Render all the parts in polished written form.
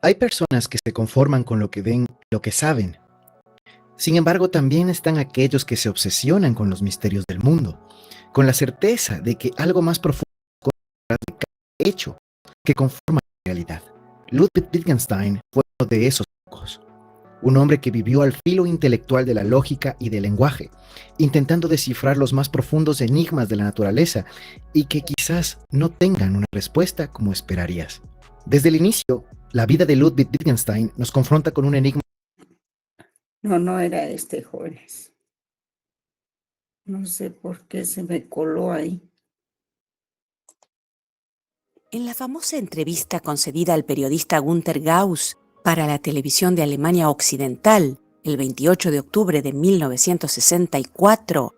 Hay personas que se conforman con lo que ven, lo que saben. Sin embargo, también están aquellos que se obsesionan con los misterios del mundo, con la certeza de que algo más profundo de cada hecho que conforma la realidad. Ludwig Wittgenstein fue uno de esos pocos, un hombre que vivió al filo intelectual de la lógica y del lenguaje, intentando descifrar los más profundos enigmas de la naturaleza y que quizás no tengan una respuesta como esperarías. Desde el inicio, la vida de Ludwig Wittgenstein nos confronta con un enigma. No, no era jóvenes. No sé por qué se me coló ahí. En la famosa entrevista concedida al periodista Günter Gauss para la televisión de Alemania Occidental, el 28 de octubre de 1964,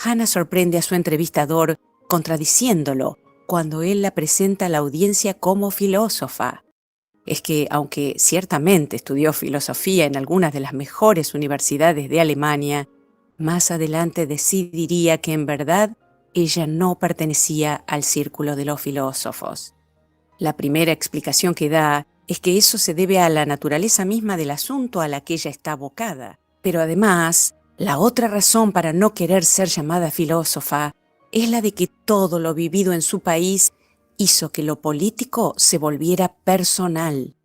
Hannah sorprende a su entrevistador contradiciéndolo cuando él la presenta a la audiencia como filósofa. Es que, aunque ciertamente estudió filosofía en algunas de las mejores universidades de Alemania, más adelante decidiría que en verdad ella no pertenecía al círculo de los filósofos. La primera explicación que da es que eso se debe a la naturaleza misma del asunto a la que ella está abocada. Pero además, la otra razón para no querer ser llamada filósofa es la de que todo lo vivido en su país hizo que lo político se volviera personal.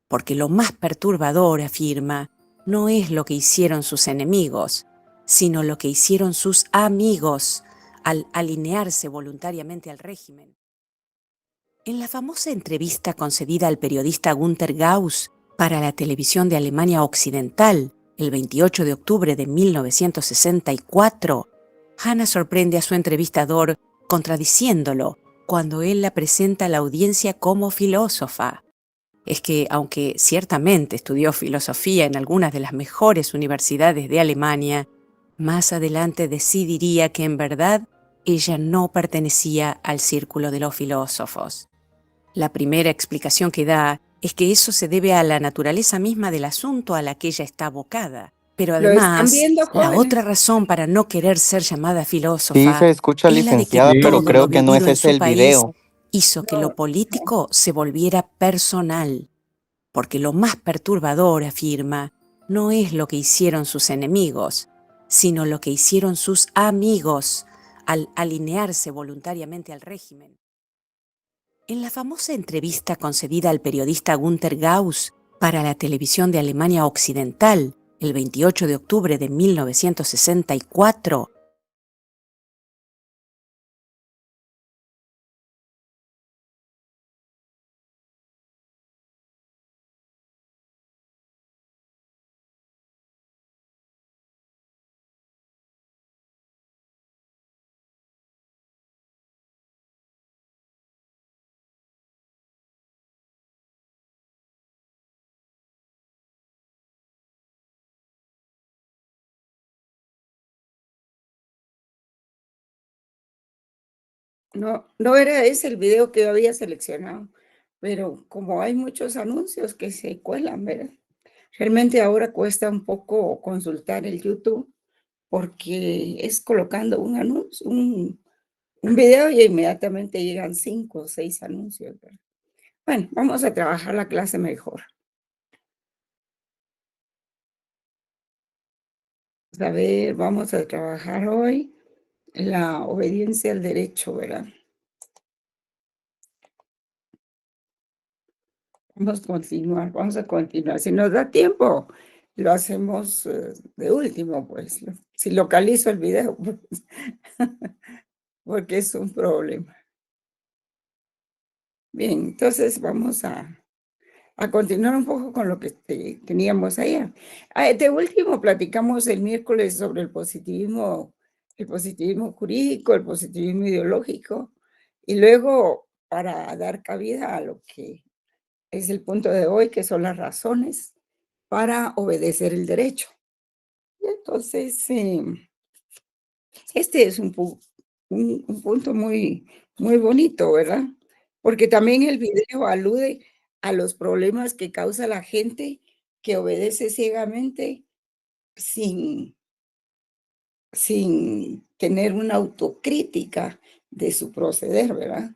Porque lo más perturbador, afirma, no es lo que hicieron sus enemigos, sino lo que hicieron sus amigos al alinearse voluntariamente al régimen. En la famosa entrevista concedida al periodista Günter Gauss para la televisión de Alemania Occidental, el 28 de octubre de 1964, Hannah sorprende a su entrevistador contradiciéndolo cuando él la presenta a la audiencia como filósofa. Es que, aunque ciertamente estudió filosofía en algunas de las mejores universidades de Alemania, más adelante decidiría que en verdad ella no pertenecía al círculo de los filósofos. La primera explicación que da es que eso se debe a la naturaleza misma del asunto a la que ella está abocada. Pero ¿Lo están además, viendo, la otra jóvenes? razón para no querer ser llamada Sí, filósofa se escucha, es la de que licenciada, Sí. pero todo lo creo que no es vivido en ese su el país video. hizo que No, lo político se volviera personal. Porque lo más perturbador, afirma, no es lo que hicieron sus enemigos, sino lo que hicieron sus amigos al alinearse voluntariamente al régimen. En la famosa entrevista concedida al periodista Günter Gauss para la televisión de Alemania Occidental, el 28 de octubre de 1964, no, no era ese el video que yo había seleccionado, pero como hay muchos anuncios que se cuelan, ¿verdad? Realmente ahora cuesta un poco consultar el YouTube porque es colocando un anuncio, un video y inmediatamente llegan 5 o 6 anuncios, ¿verdad? Bueno, vamos a trabajar la clase mejor. A ver, vamos a trabajar hoy la obediencia al derecho, ¿verdad? Vamos a continuar. Si nos da tiempo, lo hacemos de último, pues. Si localizo el video, pues, porque es un problema. Bien, entonces vamos a continuar un poco con lo que teníamos ayer. De último, platicamos el miércoles sobre el positivismo jurídico, el positivismo ideológico, y luego para dar cabida a lo que es el punto de hoy, que son las razones para obedecer el derecho. Y entonces, este es un punto muy, muy bonito, ¿verdad? Porque también el video alude a los problemas que causa la gente que obedece ciegamente sin, sin tener una autocrítica de su proceder, ¿verdad?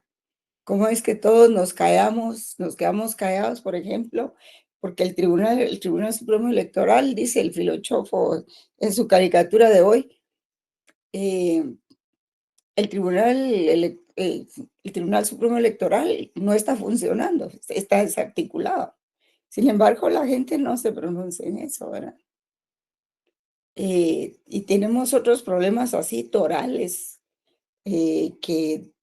¿Cómo es que todos nos quedamos callados, por ejemplo? Porque el Tribunal Supremo Electoral, dice el filósofo en su caricatura de hoy, eh, el el Tribunal Supremo Electoral no está funcionando, está desarticulado. Sin embargo, la gente no se pronuncia en eso, ¿verdad? Y tenemos otros problemas así torales que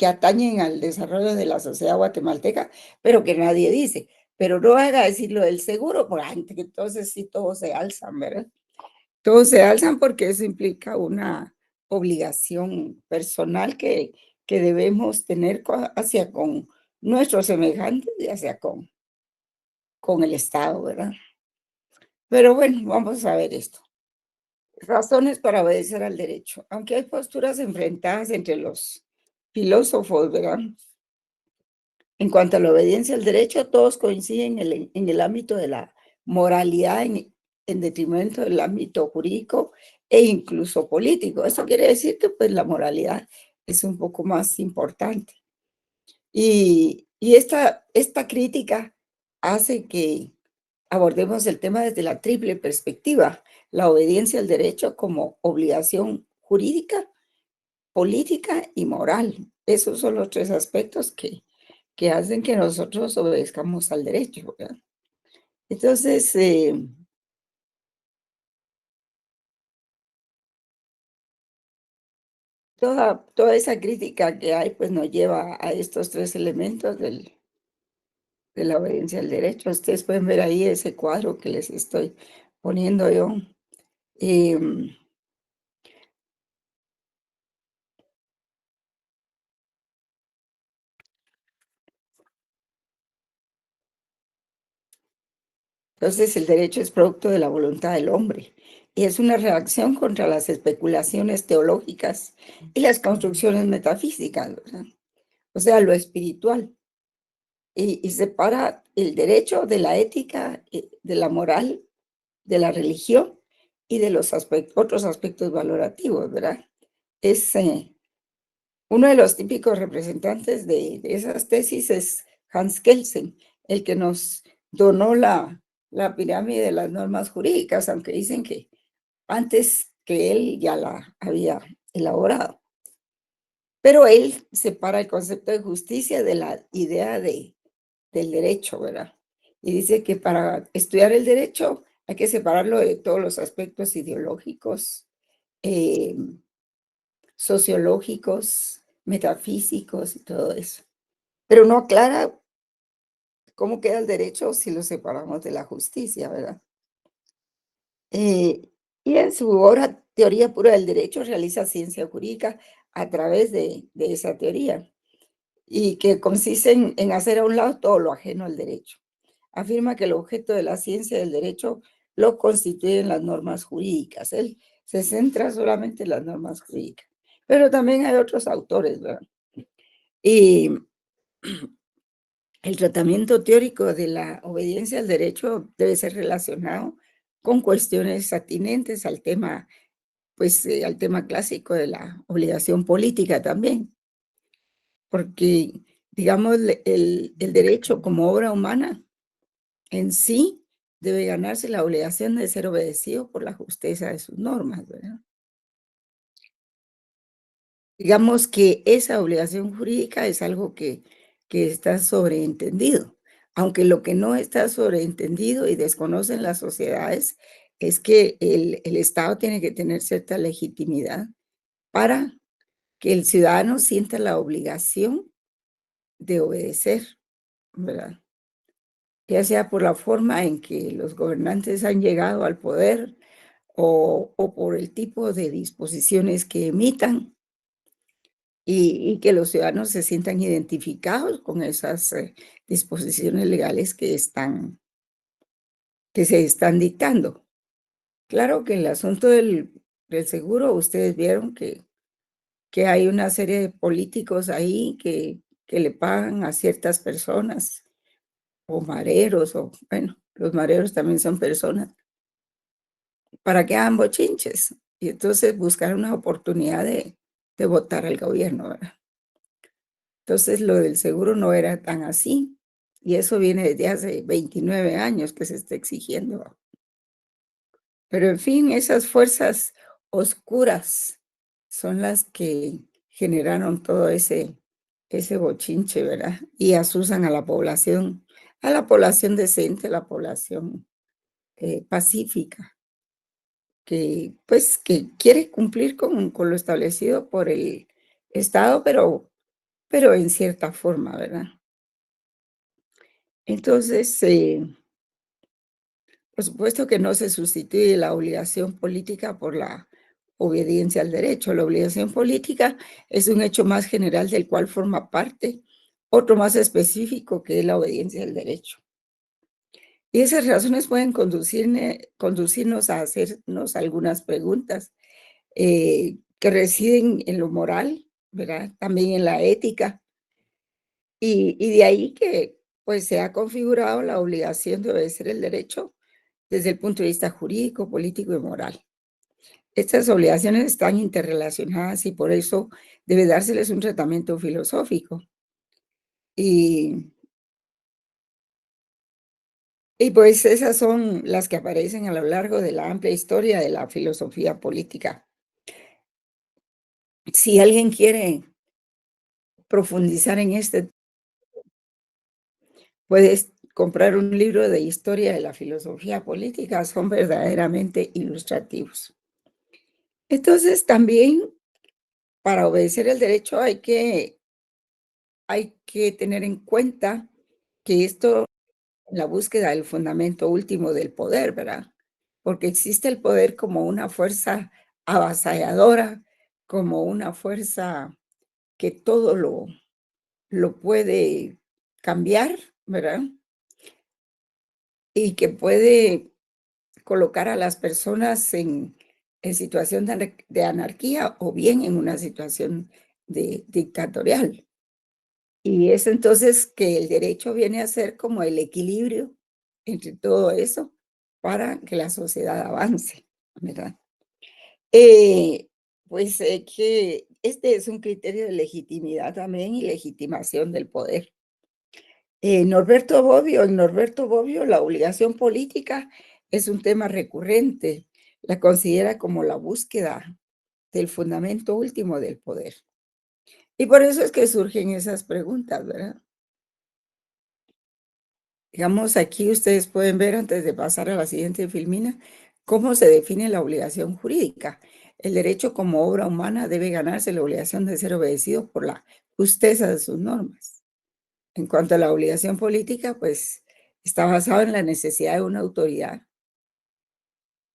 atañen al desarrollo de la sociedad guatemalteca, pero que nadie dice. Pero no haga decir lo del seguro, porque entonces sí todos se alzan, ¿verdad? Todos se alzan porque eso implica una obligación personal que debemos tener hacia con nuestros semejantes y hacia con el Estado, ¿verdad? Pero bueno, vamos a ver esto. Razones para obedecer al derecho. Aunque hay posturas enfrentadas entre los filósofos, ¿verdad? En cuanto a la obediencia al derecho, todos coinciden en el ámbito de la moralidad en detrimento del ámbito jurídico e incluso político. Eso quiere decir que pues la moralidad es un poco más importante. Y esta crítica hace que abordemos el tema desde la triple perspectiva: la obediencia al derecho como obligación jurídica, política y moral. Esos son los tres aspectos que hacen que nosotros obedezcamos al derecho, ¿verdad? Entonces, toda esa crítica que hay, pues nos lleva a estos tres elementos de la obediencia al derecho. Ustedes pueden ver ahí ese cuadro que les estoy poniendo yo. Em, Entonces, el derecho es producto de la voluntad del hombre y es una reacción contra las especulaciones teológicas y las construcciones metafísicas, ¿verdad? O sea, lo espiritual. Y separa el derecho de la ética, de la moral, de la religión y de los otros aspectos valorativos, ¿verdad? Es uno de los típicos representantes de esas tesis es Hans Kelsen, el que nos donó la pirámide de las normas jurídicas, aunque dicen que antes que él ya la había elaborado. Pero él separa el concepto de justicia de la idea del derecho, ¿verdad? Y dice que para estudiar el derecho hay que separarlo de todos los aspectos ideológicos, eh, sociológicos, metafísicos y todo eso. Pero no aclara cómo queda el derecho si lo separamos de la justicia, ¿verdad? Y en su obra Teoría Pura del Derecho realiza ciencia jurídica a través de esa teoría, y que consiste en hacer a un lado todo lo ajeno al derecho. Afirma que el objeto de la ciencia del derecho lo constituyen las normas jurídicas. Él se centra solamente en las normas jurídicas. Pero también hay otros autores, ¿verdad? Y el tratamiento teórico de la obediencia al derecho debe ser relacionado con cuestiones atinentes al tema, pues al tema clásico de la obligación política también, porque digamos el derecho como obra humana en sí debe ganarse la obligación de ser obedecido por la justeza de sus normas, ¿verdad? Digamos que esa obligación jurídica es algo que está sobreentendido, aunque lo que no está sobreentendido y desconocen las sociedades es que el Estado tiene que tener cierta legitimidad para que el ciudadano sienta la obligación de obedecer, ¿verdad? Ya sea por la forma en que los gobernantes han llegado al poder o por el tipo de disposiciones que emitan, y que los ciudadanos se sientan identificados con esas disposiciones legales que se están dictando. Claro que el asunto del seguro, ustedes vieron que hay una serie de políticos ahí que le pagan a ciertas personas, o mareros, o bueno, los mareros también son personas, para que hagan bochinches y entonces buscar una oportunidad de votar al gobierno, ¿verdad? Entonces, lo del seguro no era tan así, y eso viene desde hace 29 años que se está exigiendo. Pero, en fin, esas fuerzas oscuras son las que generaron todo ese bochinche, ¿verdad? Y asusan a la población decente, a la población, pacífica, que, pues, que quiere cumplir con lo establecido por el Estado, pero en cierta forma, ¿verdad? Entonces, por supuesto que no se sustituye la obligación política por la obediencia al derecho. La obligación política es un hecho más general del cual forma parte otro más específico, que es la obediencia al derecho. Y esas razones pueden conducirnos a hacernos algunas preguntas que residen en lo moral, ¿verdad? También en la ética. Y de ahí que pues se ha configurado la obligación de obedecer el derecho desde el punto de vista jurídico, político y moral. Estas obligaciones están interrelacionadas y por eso debe dárseles un tratamiento filosófico. Y, y pues esas son las que aparecen a lo largo de la amplia historia de la filosofía política. Si alguien quiere profundizar en este, puedes comprar un libro de historia de la filosofía política, son verdaderamente ilustrativos. Entonces, también para obedecer el derecho hay que tener en cuenta que esto, la búsqueda del fundamento último del poder, ¿verdad? Porque existe el poder como una fuerza avasalladora, como una fuerza que todo lo puede cambiar, ¿verdad? Y que puede colocar a las personas en situación de anarquía o bien en una situación dictatorial. Y es entonces que el derecho viene a ser como el equilibrio entre todo eso para que la sociedad avance, ¿verdad? Eh, pues que este es un criterio de legitimidad también y legitimación del poder. En Norberto Bobbio, la obligación política es un tema recurrente. La considera como la búsqueda del fundamento último del poder. Y por eso es que surgen esas preguntas, ¿verdad? Digamos, aquí ustedes pueden ver, antes de pasar a la siguiente filmina, cómo se define la obligación jurídica. El derecho como obra humana debe ganarse la obligación de ser obedecido por la justeza de sus normas. En cuanto a la obligación política, pues está basado en la necesidad de una autoridad,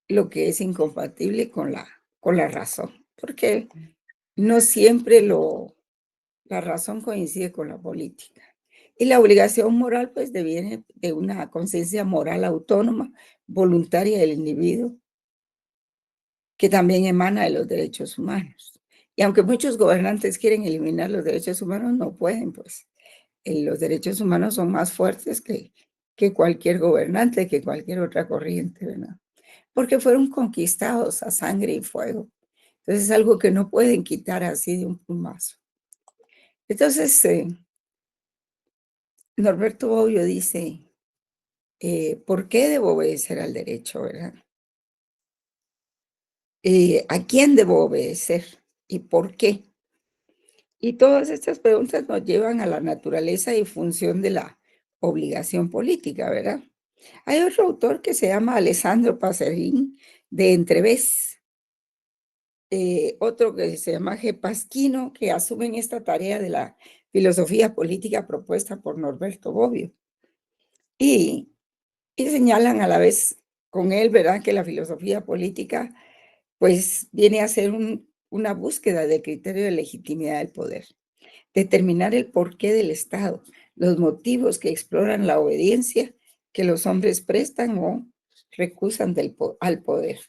lo que es incompatible con la razón, porque no siempre la razón coincide con la política. Y la obligación moral, pues, deviene de una conciencia moral autónoma, voluntaria del individuo, que también emana de los derechos humanos. Y aunque muchos gobernantes quieren eliminar los derechos humanos, no pueden, pues. Los derechos humanos son más fuertes que cualquier gobernante, que cualquier otra corriente, ¿verdad? Porque fueron conquistados a sangre y fuego. Entonces es algo que no pueden quitar así de un plumazo. Entonces, Norberto Bobbio dice, ¿por qué debo obedecer al derecho, verdad? ¿A quién debo obedecer y por qué? Y todas estas preguntas nos llevan a la naturaleza y función de la obligación política, ¿verdad? Hay otro autor que se llama Alessandro Paserini, de Entrevés, otro que se llama G. Pasquino, que asumen esta tarea de la filosofía política propuesta por Norberto Bobbio. Y señalan a la vez con él, ¿verdad?, que la filosofía política, pues, viene a ser una búsqueda del criterio de legitimidad del poder, determinar el porqué del Estado, los motivos que exploran la obediencia que los hombres prestan o recusan al poder.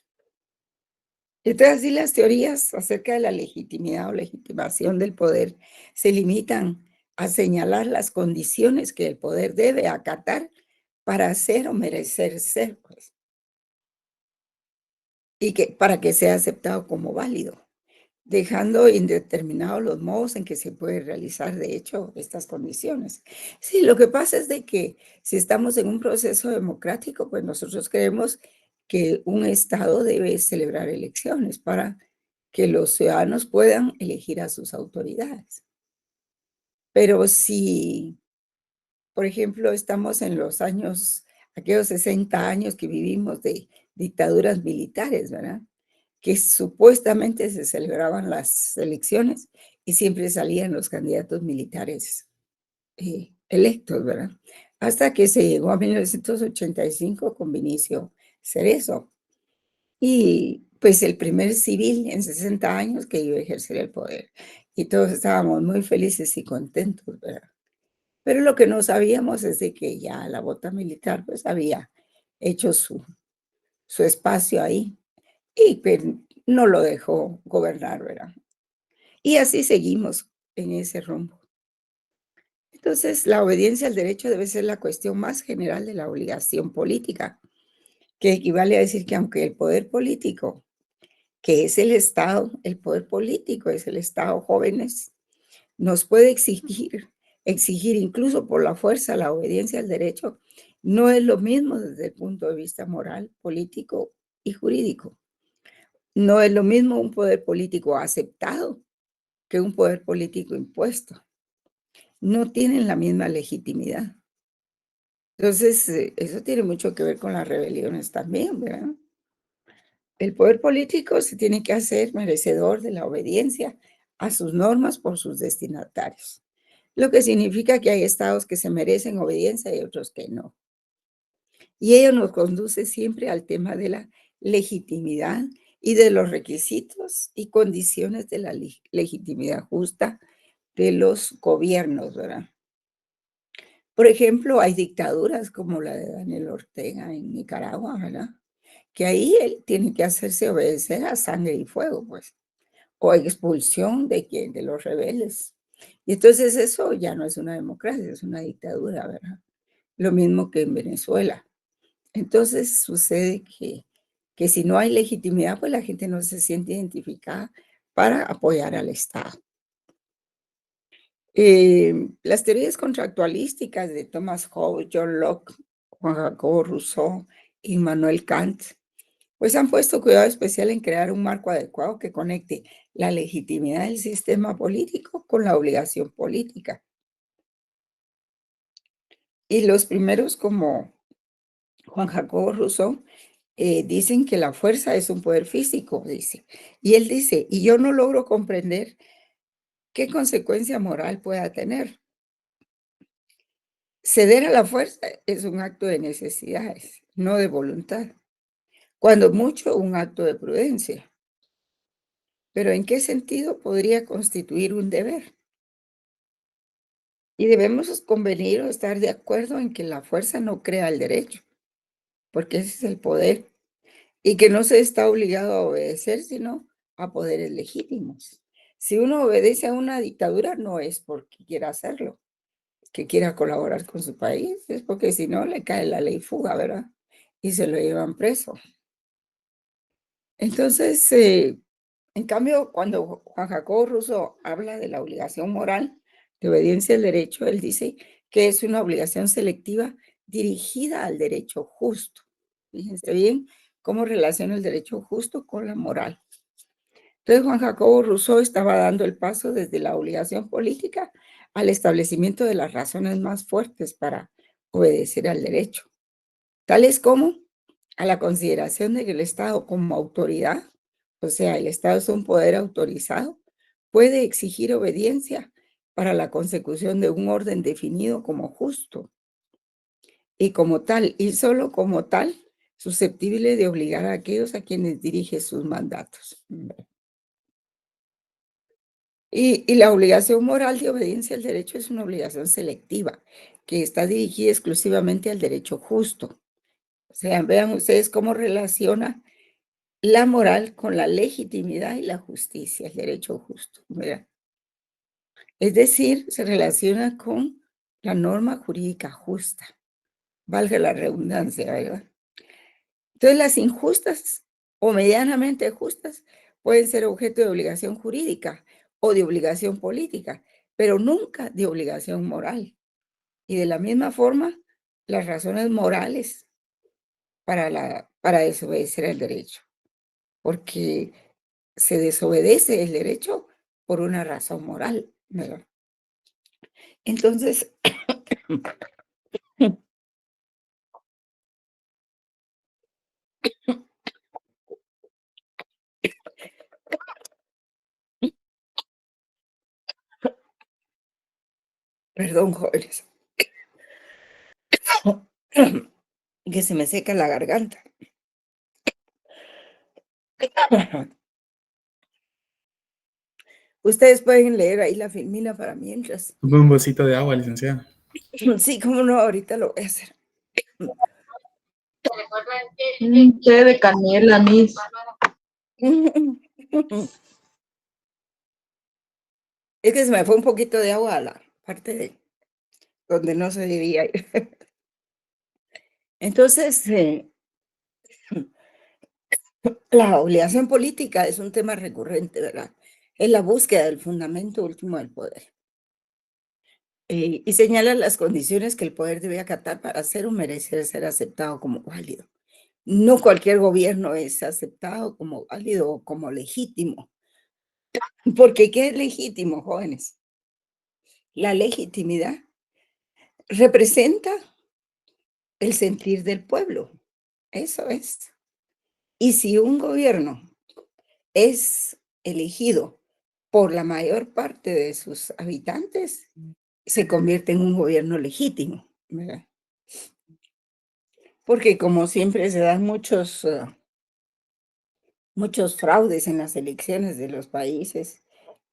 Entonces, así las teorías acerca de la legitimidad o legitimación del poder se limitan a señalar las condiciones que el poder debe acatar para ser o merecer ser, pues, y que para que sea aceptado como válido. dejando indeterminados los modos en que se puede realizar, de hecho, estas condiciones. Sí, lo que pasa es de que si estamos en un proceso democrático, pues nosotros creemos que un Estado debe celebrar elecciones para que los ciudadanos puedan elegir a sus autoridades. Pero si, por ejemplo, estamos en los años, aquellos 60 años que vivimos de dictaduras militares, ¿verdad? Que supuestamente se celebraban las elecciones y siempre salían los candidatos militares electos, ¿verdad? Hasta que se llegó a 1985 con Vinicio Cerezo. Y pues el primer civil en 60 años que iba a ejercer el poder. Y todos estábamos muy felices y contentos, ¿verdad? Pero lo que no sabíamos es de que ya la bota militar pues había hecho su espacio ahí y pues, no lo dejó gobernar, ¿verdad? Y así seguimos en ese rumbo. Entonces, la obediencia al derecho debe ser la cuestión más general de la obligación política, que equivale a decir que aunque el poder político, que es el Estado, el poder político es el Estado, jóvenes, nos puede exigir incluso por la fuerza la obediencia al derecho, no es lo mismo desde el punto de vista moral, político y jurídico. No es lo mismo un poder político aceptado que un poder político impuesto. No tienen la misma legitimidad. Entonces, eso tiene mucho que ver con las rebeliones también, ¿verdad? El poder político se tiene que hacer merecedor de la obediencia a sus normas por sus destinatarios, lo que significa que hay estados que se merecen obediencia y otros que no. Y ello nos conduce siempre al tema de la legitimidad y de los requisitos y condiciones de la legitimidad justa de los gobiernos, ¿verdad? Por ejemplo, hay dictaduras como la de Daniel Ortega en Nicaragua, ¿verdad? Que ahí él tiene que hacerse obedecer a sangre y fuego, pues, o expulsión de los rebeldes. Y entonces eso ya no es una democracia, es una dictadura, ¿verdad? Lo mismo que en Venezuela. Entonces sucede que si no hay legitimidad, pues la gente no se siente identificada para apoyar al Estado. Las teorías contractualísticas de Thomas Hobbes, John Locke, Juan Jacobo Rousseau y Immanuel Kant, pues han puesto cuidado especial en crear un marco adecuado que conecte la legitimidad del sistema político con la obligación política. Y los primeros, como Juan Jacobo Rousseau, dicen que la fuerza es un poder físico, dice. Y él dice, y yo no logro comprender qué consecuencia moral pueda tener. Ceder a la fuerza es un acto de necesidades, no de voluntad. Cuando mucho, un acto de prudencia. Pero ¿en qué sentido podría constituir un deber? Y debemos convenir o estar de acuerdo en que la fuerza no crea el derecho, porque ese es el poder, y que no se está obligado a obedecer, sino a poderes legítimos. Si uno obedece a una dictadura, no es porque quiera hacerlo, que quiera colaborar con su país, es porque si no le cae la ley fuga, ¿verdad? Y se lo llevan preso. Entonces, en cambio, cuando Juan Jacobo Rousseau habla de la obligación moral de obediencia al derecho, él dice que es una obligación selectiva dirigida al derecho justo. Fíjense bien cómo relaciona el derecho justo con la moral. Entonces, Juan Jacobo Rousseau estaba dando el paso desde la obligación política al establecimiento de las razones más fuertes para obedecer al derecho, tales como a la consideración de que el Estado como autoridad, o sea, el Estado es un poder autorizado, puede exigir obediencia para la consecución de un orden definido como justo y como tal, y solo como tal, susceptible de obligar a aquellos a quienes dirige sus mandatos. Y la obligación moral de obediencia al derecho es una obligación selectiva que está dirigida exclusivamente al derecho justo. O sea, vean ustedes cómo relaciona la moral con la legitimidad y la justicia, el derecho justo, ¿verdad? Es decir, se relaciona con la norma jurídica justa, valga la redundancia, ¿verdad? Entonces, las injustas o medianamente justas pueden ser objeto de obligación jurídica o de obligación política, pero nunca de obligación moral. Y de la misma forma, las razones morales para desobedecer el derecho, porque se desobedece el derecho por una razón moral, ¿verdad? Entonces, perdón, jóvenes, que se me seca la garganta. Ustedes pueden leer ahí la filmina para mientras. Un vasito de agua, licenciada. Sí, cómo no, ahorita lo voy a hacer. Un té de canela, Miss. Es que se me fue un poquito de agua a la parte de donde no se debía ir. Entonces, la obligación política es un tema recurrente, ¿verdad? Es la búsqueda del fundamento último del poder. Y señala las condiciones que el poder debe acatar para ser o merecer ser aceptado como válido. No cualquier gobierno es aceptado como válido o como legítimo. Porque ¿qué es legítimo, jóvenes? La legitimidad representa el sentir del pueblo. Eso es. Y si un gobierno es elegido por la mayor parte de sus habitantes, se convierte en un gobierno legítimo, ¿verdad? Porque como siempre se dan muchos fraudes en las elecciones de los países,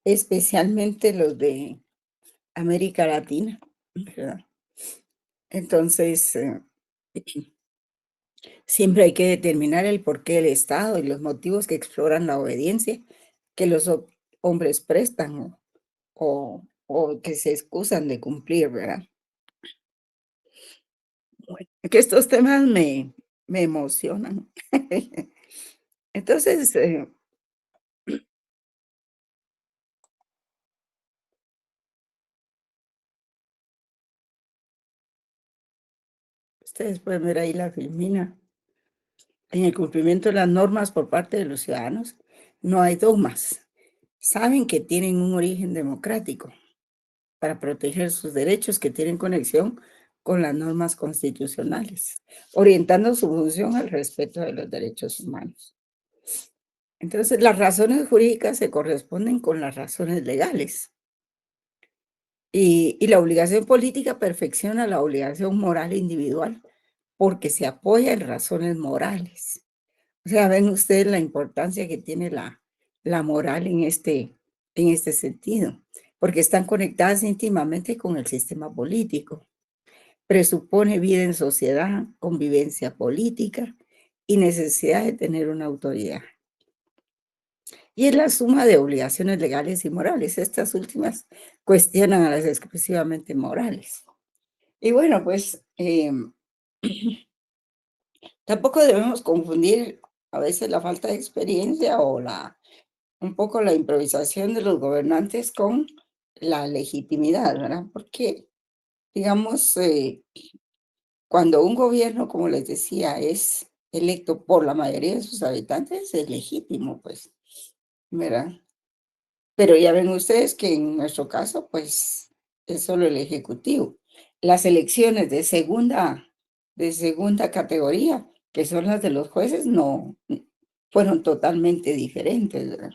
especialmente los de América Latina, ¿verdad? Entonces, siempre hay que determinar el porqué del Estado y los motivos que exploran la obediencia que los hombres prestan o que se excusan de cumplir, ¿verdad? Bueno, que estos temas me emocionan. Entonces, ustedes pueden ver ahí la filmina. En el cumplimiento de las normas por parte de los ciudadanos, no hay dogmas. Saben que tienen un origen democrático para proteger sus derechos que tienen conexión con las normas constitucionales, orientando su función al respeto de los derechos humanos. Entonces, las razones jurídicas se corresponden con las razones legales. Y la obligación política perfecciona la obligación moral individual porque se apoya en razones morales. O sea, ven ustedes la importancia que tiene la moral en este sentido, porque están conectadas íntimamente con el sistema político. Presupone vida en sociedad, convivencia política y necesidad de tener una autoridad. Y es la suma de obligaciones legales y morales. Estas últimas cuestionan a las exclusivamente morales. Y bueno, pues tampoco debemos confundir a veces la falta de experiencia o un poco la improvisación de los gobernantes con la legitimidad, ¿verdad? Porque, digamos, cuando un gobierno, como les decía, es electo por la mayoría de sus habitantes, es legítimo, pues, ¿verdad? Pero ya ven ustedes que en nuestro caso, pues, es solo el ejecutivo. Las elecciones de segunda categoría, que son las de los jueces, no fueron totalmente diferentes, ¿verdad?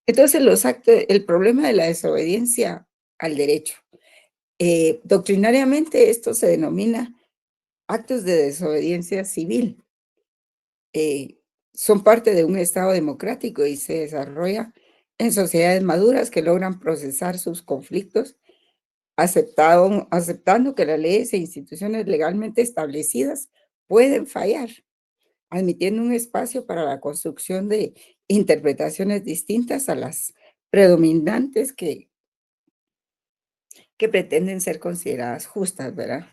Entonces, el problema de la desobediencia al derecho. Doctrinariamente, esto se denomina actos de desobediencia civil. Son parte de un Estado democrático y se desarrolla en sociedades maduras que logran procesar sus conflictos aceptando que las leyes e instituciones legalmente establecidas pueden fallar, admitiendo un espacio para la construcción de interpretaciones distintas a las predominantes que pretenden ser consideradas justas, ¿verdad?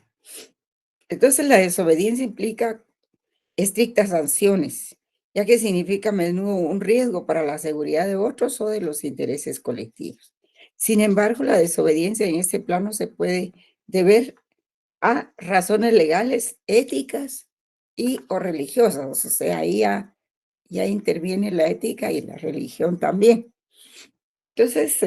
Entonces, la desobediencia implica estrictas sanciones ya que significa a menudo un riesgo para la seguridad de otros o de los intereses colectivos. Sin embargo, la desobediencia en este plano se puede deber a razones legales, éticas y o religiosas. O sea, ahí ya interviene la ética y la religión también. Entonces,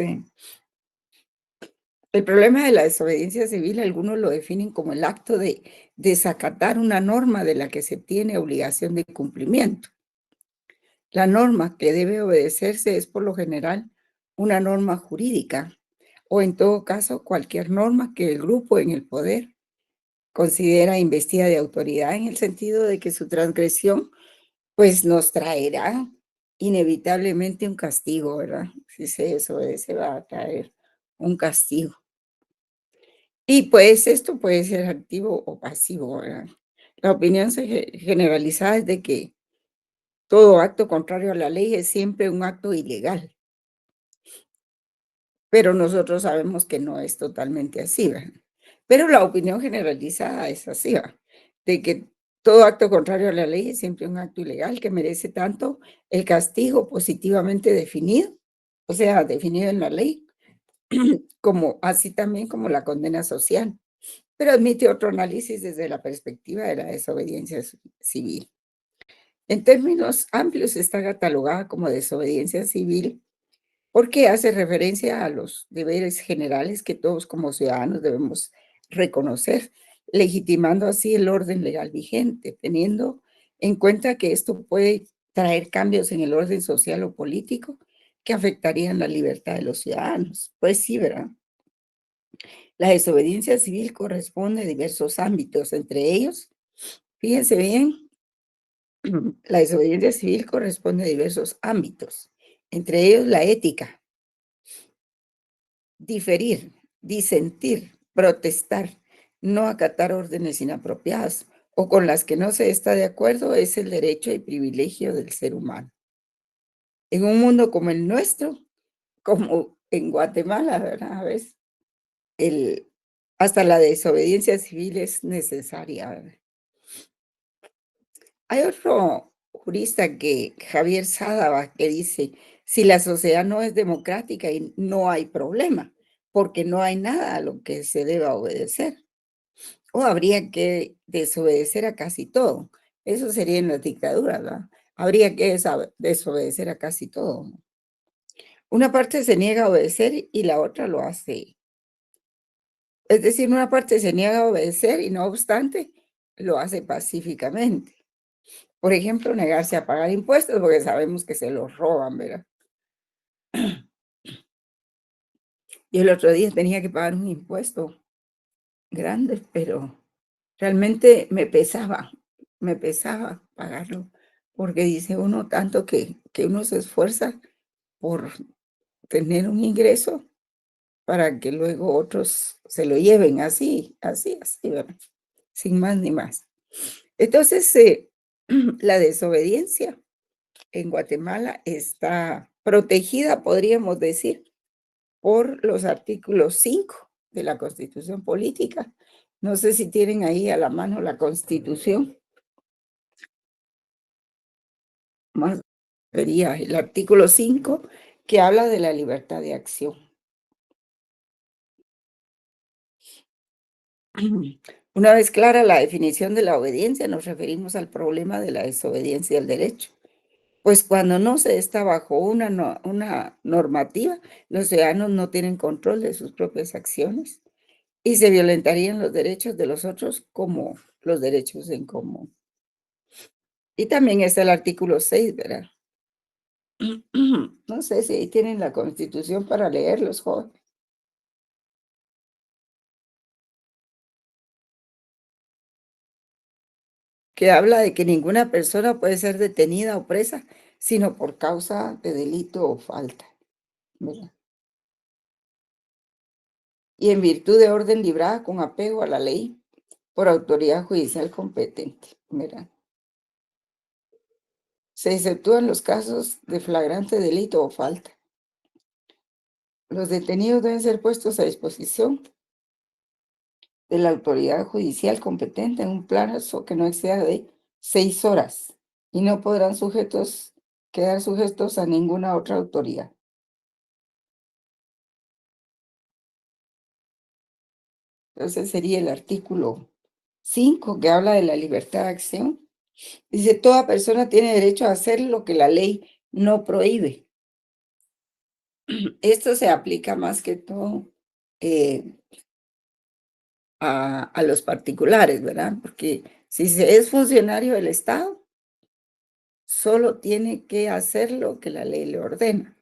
el problema de la desobediencia civil, algunos lo definen como el acto de desacatar una norma de la que se tiene obligación de cumplimiento. La norma que debe obedecerse es por lo general una norma jurídica o en todo caso cualquier norma que el grupo en el poder considera investida de autoridad en el sentido de que su transgresión pues nos traerá inevitablemente un castigo, ¿verdad? Si se desobedece va a traer un castigo. Y pues esto puede ser activo o pasivo, ¿verdad? La opinión generalizada es de que todo acto contrario a la ley es siempre un acto ilegal, pero nosotros sabemos que no es totalmente así, ¿verdad? Pero la opinión generalizada es así, ¿verdad? De que todo acto contrario a la ley es siempre un acto ilegal que merece tanto el castigo positivamente definido, o sea, definido en la ley, como así también como la condena social, pero admite otro análisis desde la perspectiva de la desobediencia civil. En términos amplios está catalogada como desobediencia civil porque hace referencia a los deberes generales que todos como ciudadanos debemos reconocer, legitimando así el orden legal vigente, teniendo en cuenta que esto puede traer cambios en el orden social o político que afectarían la libertad de los ciudadanos. Pues sí, ¿verdad? La desobediencia civil corresponde a diversos ámbitos, entre ellos, fíjense bien, la desobediencia civil corresponde a diversos ámbitos, entre ellos la ética, diferir, disentir, protestar, no acatar órdenes inapropiadas o con las que no se está de acuerdo es el derecho y privilegio del ser humano. En un mundo como el nuestro, como en Guatemala, ¿verdad? A veces, hasta la desobediencia civil es necesaria, ¿verdad? Hay otro jurista que, Javier Sádava, que dice, si la sociedad no es democrática y no hay problema, porque no hay nada a lo que se deba obedecer, o habría que desobedecer a casi todo. Eso sería en la dictadura, ¿verdad? Habría que desobedecer a casi todo. Una parte se niega a obedecer y la otra lo hace. Es decir, una parte se niega a obedecer y no obstante lo hace pacíficamente. Por ejemplo, negarse a pagar impuestos porque sabemos que se los roban, ¿verdad? Yo el otro día tenía que pagar un impuesto grande, pero realmente me pesaba pagarlo, porque dice uno tanto que uno se esfuerza por tener un ingreso para que luego otros se lo lleven así, ¿verdad? Sin más ni más. Entonces, la desobediencia en Guatemala está protegida, podríamos decir, por los artículos 5 de la Constitución Política. No sé si tienen ahí a la mano la Constitución. Más sería el artículo 5 que habla de la libertad de acción. Una vez clara la definición de la obediencia, nos referimos al problema de la desobediencia al derecho. Pues cuando no se está bajo una normativa, los ciudadanos no tienen control de sus propias acciones y se violentarían los derechos de los otros como los derechos en común. Y también está el artículo 6, ¿verdad? No sé si ahí tienen la Constitución para leer los jóvenes. Que habla de que ninguna persona puede ser detenida o presa, sino por causa de delito o falta, ¿verdad? Y en virtud de orden librada con apego a la ley por autoridad judicial competente, ¿verdad? Se exceptúan los casos de flagrante delito o falta. Los detenidos deben ser puestos a disposición de la autoridad judicial competente en un plazo que no exceda de 6 horas y no podrán quedar sujetos a ninguna otra autoridad. Entonces sería el artículo 5 que habla de la libertad de acción. Dice, toda persona tiene derecho a hacer lo que la ley no prohíbe. Esto se aplica más que todo a los particulares, ¿verdad? Porque si se es funcionario del Estado, solo tiene que hacer lo que la ley le ordena,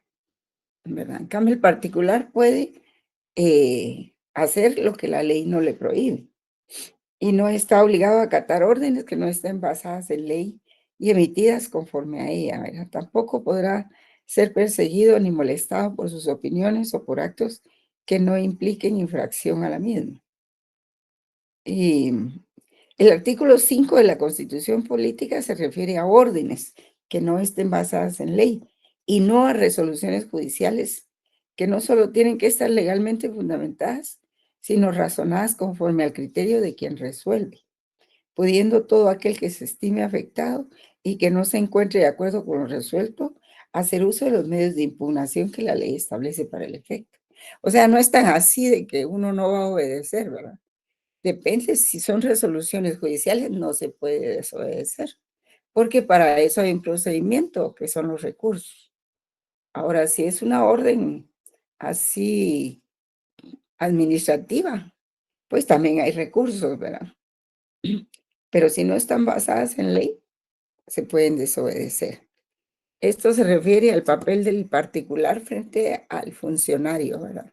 ¿verdad? En cambio, el particular puede hacer lo que la ley no le prohíbe y no está obligado a acatar órdenes que no estén basadas en ley y emitidas conforme a ella, ¿verdad? Tampoco podrá ser perseguido ni molestado por sus opiniones o por actos que no impliquen infracción a la misma. Y el artículo 5 de la Constitución Política se refiere a órdenes que no estén basadas en ley y no a resoluciones judiciales que no solo tienen que estar legalmente fundamentadas, sino razonadas conforme al criterio de quien resuelve, pudiendo todo aquel que se estime afectado y que no se encuentre de acuerdo con lo resuelto, hacer uso de los medios de impugnación que la ley establece para el efecto. O sea, no es tan así de que uno no va a obedecer, ¿verdad? Depende, si son resoluciones judiciales, no se puede desobedecer, porque para eso hay un procedimiento, que son los recursos. Ahora, si es una orden así administrativa, pues también hay recursos, ¿verdad? Pero si no están basadas en ley, se pueden desobedecer. Esto se refiere al papel del particular frente al funcionario, ¿verdad?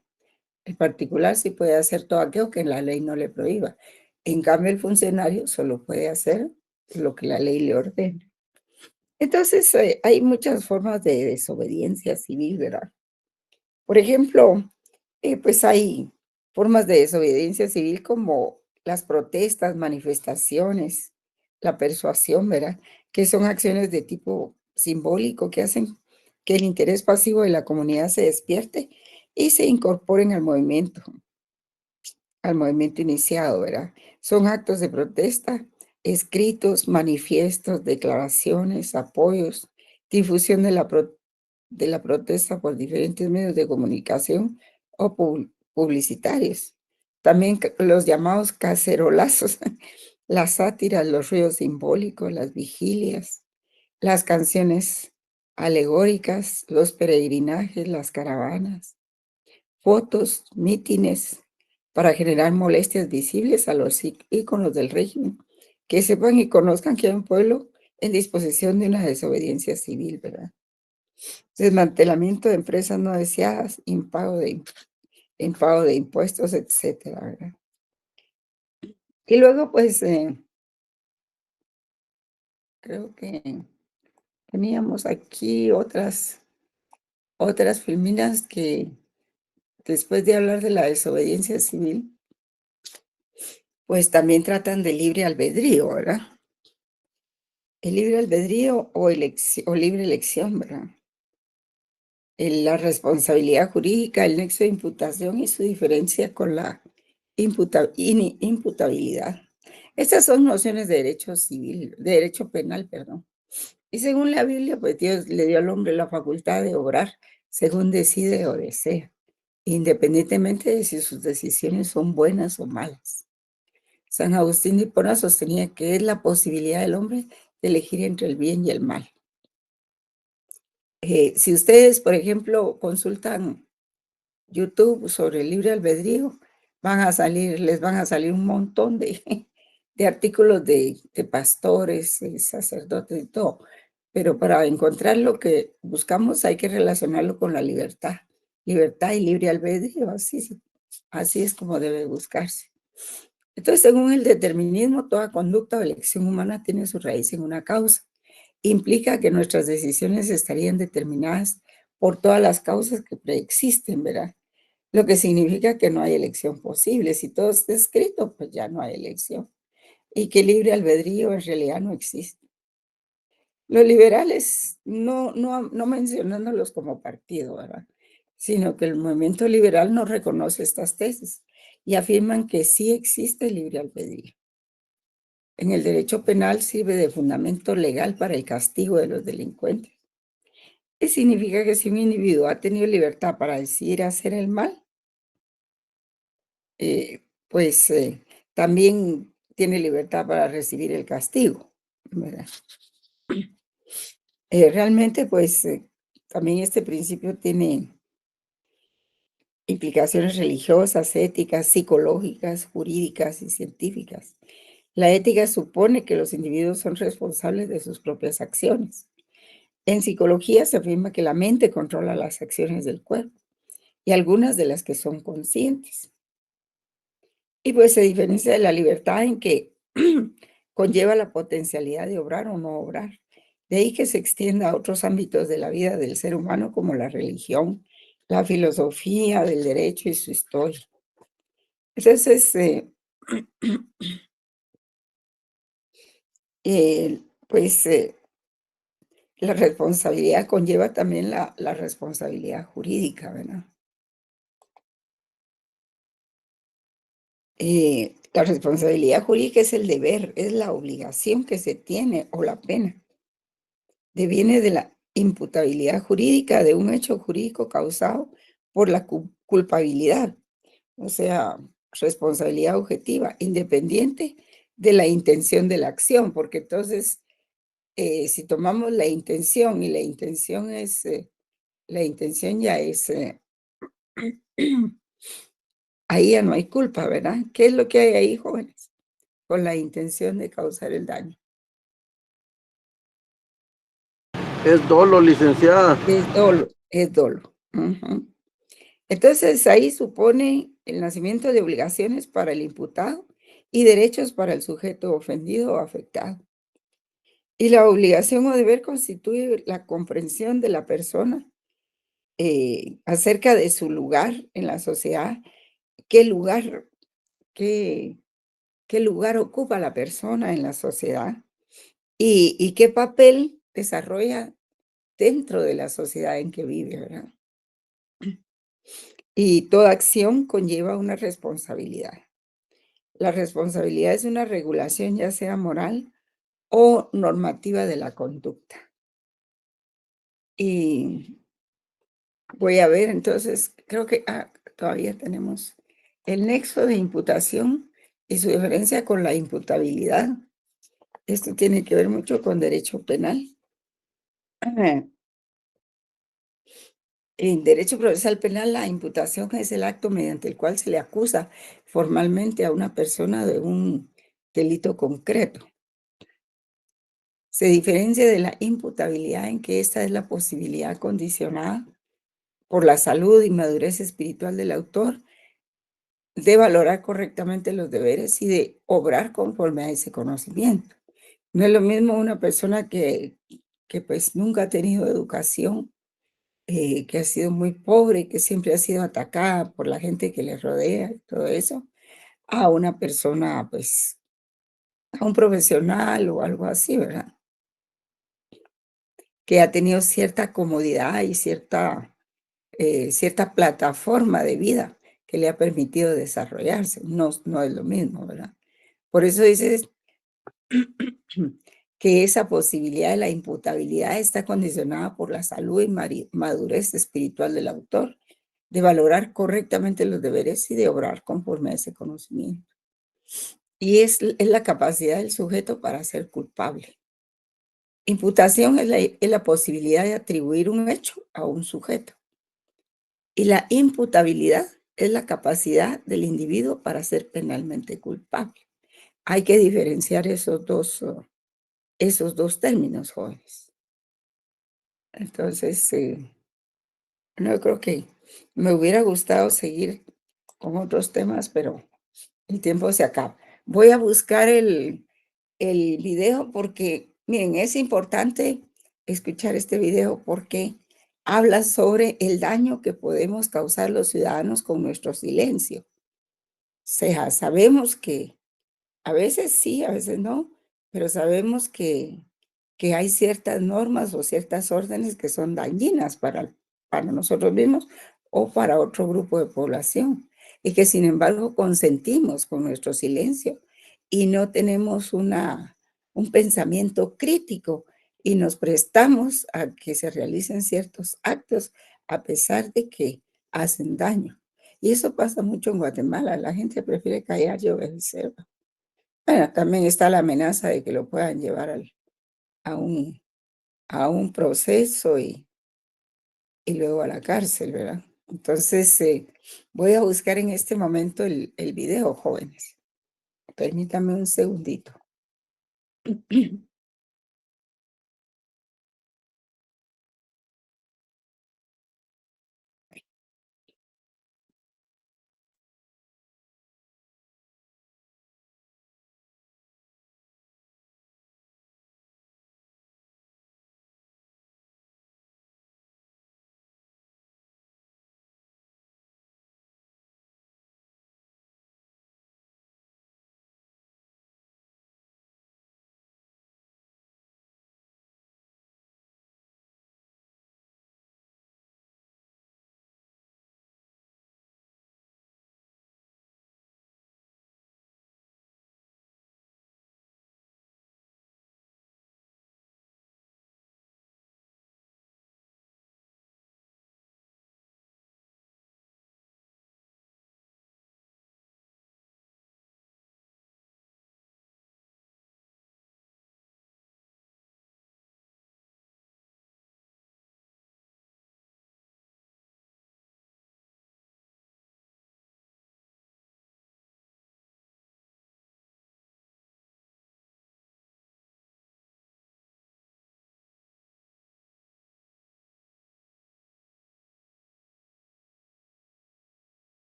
El particular sí puede hacer todo aquello que la ley no le prohíba. En cambio, el funcionario solo puede hacer lo que la ley le ordena. Entonces, hay muchas formas de desobediencia civil, ¿verdad? Por ejemplo, pues hay formas de desobediencia civil como las protestas, manifestaciones, la persuasión, ¿verdad? Que son acciones de tipo simbólico que hacen que el interés pasivo de la comunidad se despierte y se incorporen al movimiento iniciado, ¿verdad? Son actos de protesta, escritos, manifiestos, declaraciones, apoyos, difusión de la protesta por diferentes medios de comunicación o publicitarios. También los llamados cacerolazos, las sátiras, los ruidos simbólicos, las vigilias, las canciones alegóricas, los peregrinajes, las caravanas, fotos, mítines, para generar molestias visibles a los íconos del régimen, que sepan y conozcan que hay un pueblo en disposición de una desobediencia civil, ¿verdad? Desmantelamiento de empresas no deseadas, impago de impuestos, etcétera, ¿verdad? Y luego, pues, creo que teníamos aquí otras filminas que después de hablar de la desobediencia civil, pues también tratan de libre albedrío, ¿verdad? El libre albedrío o libre elección, ¿verdad? La responsabilidad jurídica, el nexo de imputación y su diferencia con la imputabilidad. Estas son nociones de derecho civil, de derecho penal, perdón. Y según la Biblia, pues Dios le dio al hombre la facultad de obrar según decide o desea, independientemente de si sus decisiones son buenas o malas. San Agustín de Hipona sostenía que es la posibilidad del hombre de elegir entre el bien y el mal. Si ustedes, por ejemplo, consultan YouTube sobre el libre albedrío, les van a salir un montón de artículos de pastores, sacerdotes y todo. Pero para encontrar lo que buscamos hay que relacionarlo con la libertad. Libertad y libre albedrío, así es como debe buscarse. Entonces, según el determinismo, toda conducta o elección humana tiene su raíz en una causa. Implica que nuestras decisiones estarían determinadas por todas las causas que preexisten, ¿verdad? Lo que significa que no hay elección posible. Si todo está escrito, pues ya no hay elección. Y que libre albedrío en realidad no existe. Los liberales, no mencionándolos como partido, ¿verdad? Sino que el movimiento liberal no reconoce estas tesis y afirman que sí existe el libre albedrío. en el derecho penal sirve de fundamento legal para el castigo de los delincuentes. ¿Qué significa? Que si un individuo ha tenido libertad para decidir hacer el mal, pues también tiene libertad para recibir el castigo, ¿verdad? Realmente, pues también este principio tiene implicaciones religiosas, éticas, psicológicas, jurídicas y científicas. La ética supone que los individuos son responsables de sus propias acciones. En psicología se afirma que la mente controla las acciones del cuerpo y algunas de las que son conscientes. Y pues se diferencia de la libertad en que conlleva la potencialidad de obrar o no obrar. De ahí que se extienda a otros ámbitos de la vida del ser humano como la religión, la filosofía del derecho y su historia. Entonces, pues la responsabilidad conlleva también la responsabilidad jurídica, ¿verdad? La responsabilidad jurídica es el deber, es la obligación que se tiene o la pena. Deviene de la imputabilidad jurídica de un hecho jurídico causado por la culpabilidad, o sea, responsabilidad objetiva, independiente de la intención de la acción, porque entonces, si tomamos la intención y la intención ya es, ahí ya no hay culpa, ¿verdad? ¿Qué es lo que hay ahí, jóvenes? Con la intención de causar el daño. Es dolo, licenciada. Es dolo, es dolo. Ujú. Entonces, ahí supone el nacimiento de obligaciones para el imputado y derechos para el sujeto ofendido o afectado. Y la obligación o deber constituye la comprensión de la persona acerca de su lugar en la sociedad, qué lugar, qué, qué lugar ocupa la persona en la sociedad y qué papel desarrolla dentro de la sociedad en que vive, ¿verdad? Y toda acción conlleva una responsabilidad. La responsabilidad es una regulación, ya sea moral o normativa de la conducta. Y voy a ver, entonces, creo que todavía tenemos el nexo de imputación y su diferencia con la imputabilidad. Esto tiene que ver mucho con derecho penal. En derecho procesal penal, la imputación es el acto mediante el cual se le acusa formalmente a una persona de un delito concreto. Se diferencia de la imputabilidad en que esta es la posibilidad condicionada por la salud y madurez espiritual del autor de valorar correctamente los deberes y de obrar conforme a ese conocimiento. No es lo mismo una persona que pues nunca ha tenido educación, que ha sido muy pobre, que siempre ha sido atacada por la gente que le rodea y todo eso, a una persona, pues, a un profesional o algo así, ¿verdad? Que ha tenido cierta comodidad y cierta plataforma de vida que le ha permitido desarrollarse. No es lo mismo, ¿verdad? Por eso dices que esa posibilidad de la imputabilidad está condicionada por la salud y madurez espiritual del autor, de valorar correctamente los deberes y de obrar conforme a ese conocimiento. Y es la capacidad del sujeto para ser culpable. Imputación es la posibilidad de atribuir un hecho a un sujeto. Y la imputabilidad es la capacidad del individuo para ser penalmente culpable. Hay que diferenciar esos dos términos, jóvenes. Entonces, no creo que me hubiera gustado seguir con otros temas, pero el tiempo se acaba. Voy a buscar el video porque, miren, es importante escuchar este video porque habla sobre el daño que podemos causar los ciudadanos con nuestro silencio. O sea, sabemos que a veces sí, a veces no, pero sabemos que hay ciertas normas o ciertas órdenes que son dañinas para nosotros mismos o para otro grupo de población y que sin embargo consentimos con nuestro silencio y no tenemos un pensamiento crítico y nos prestamos a que se realicen ciertos actos a pesar de que hacen daño. Y eso pasa mucho en Guatemala. La gente prefiere callar y obedecer. Bueno, también está la amenaza de que lo puedan llevar a un, a un proceso y luego a la cárcel, ¿verdad? Entonces, voy a buscar en este momento el video, jóvenes. Permítame un segundito.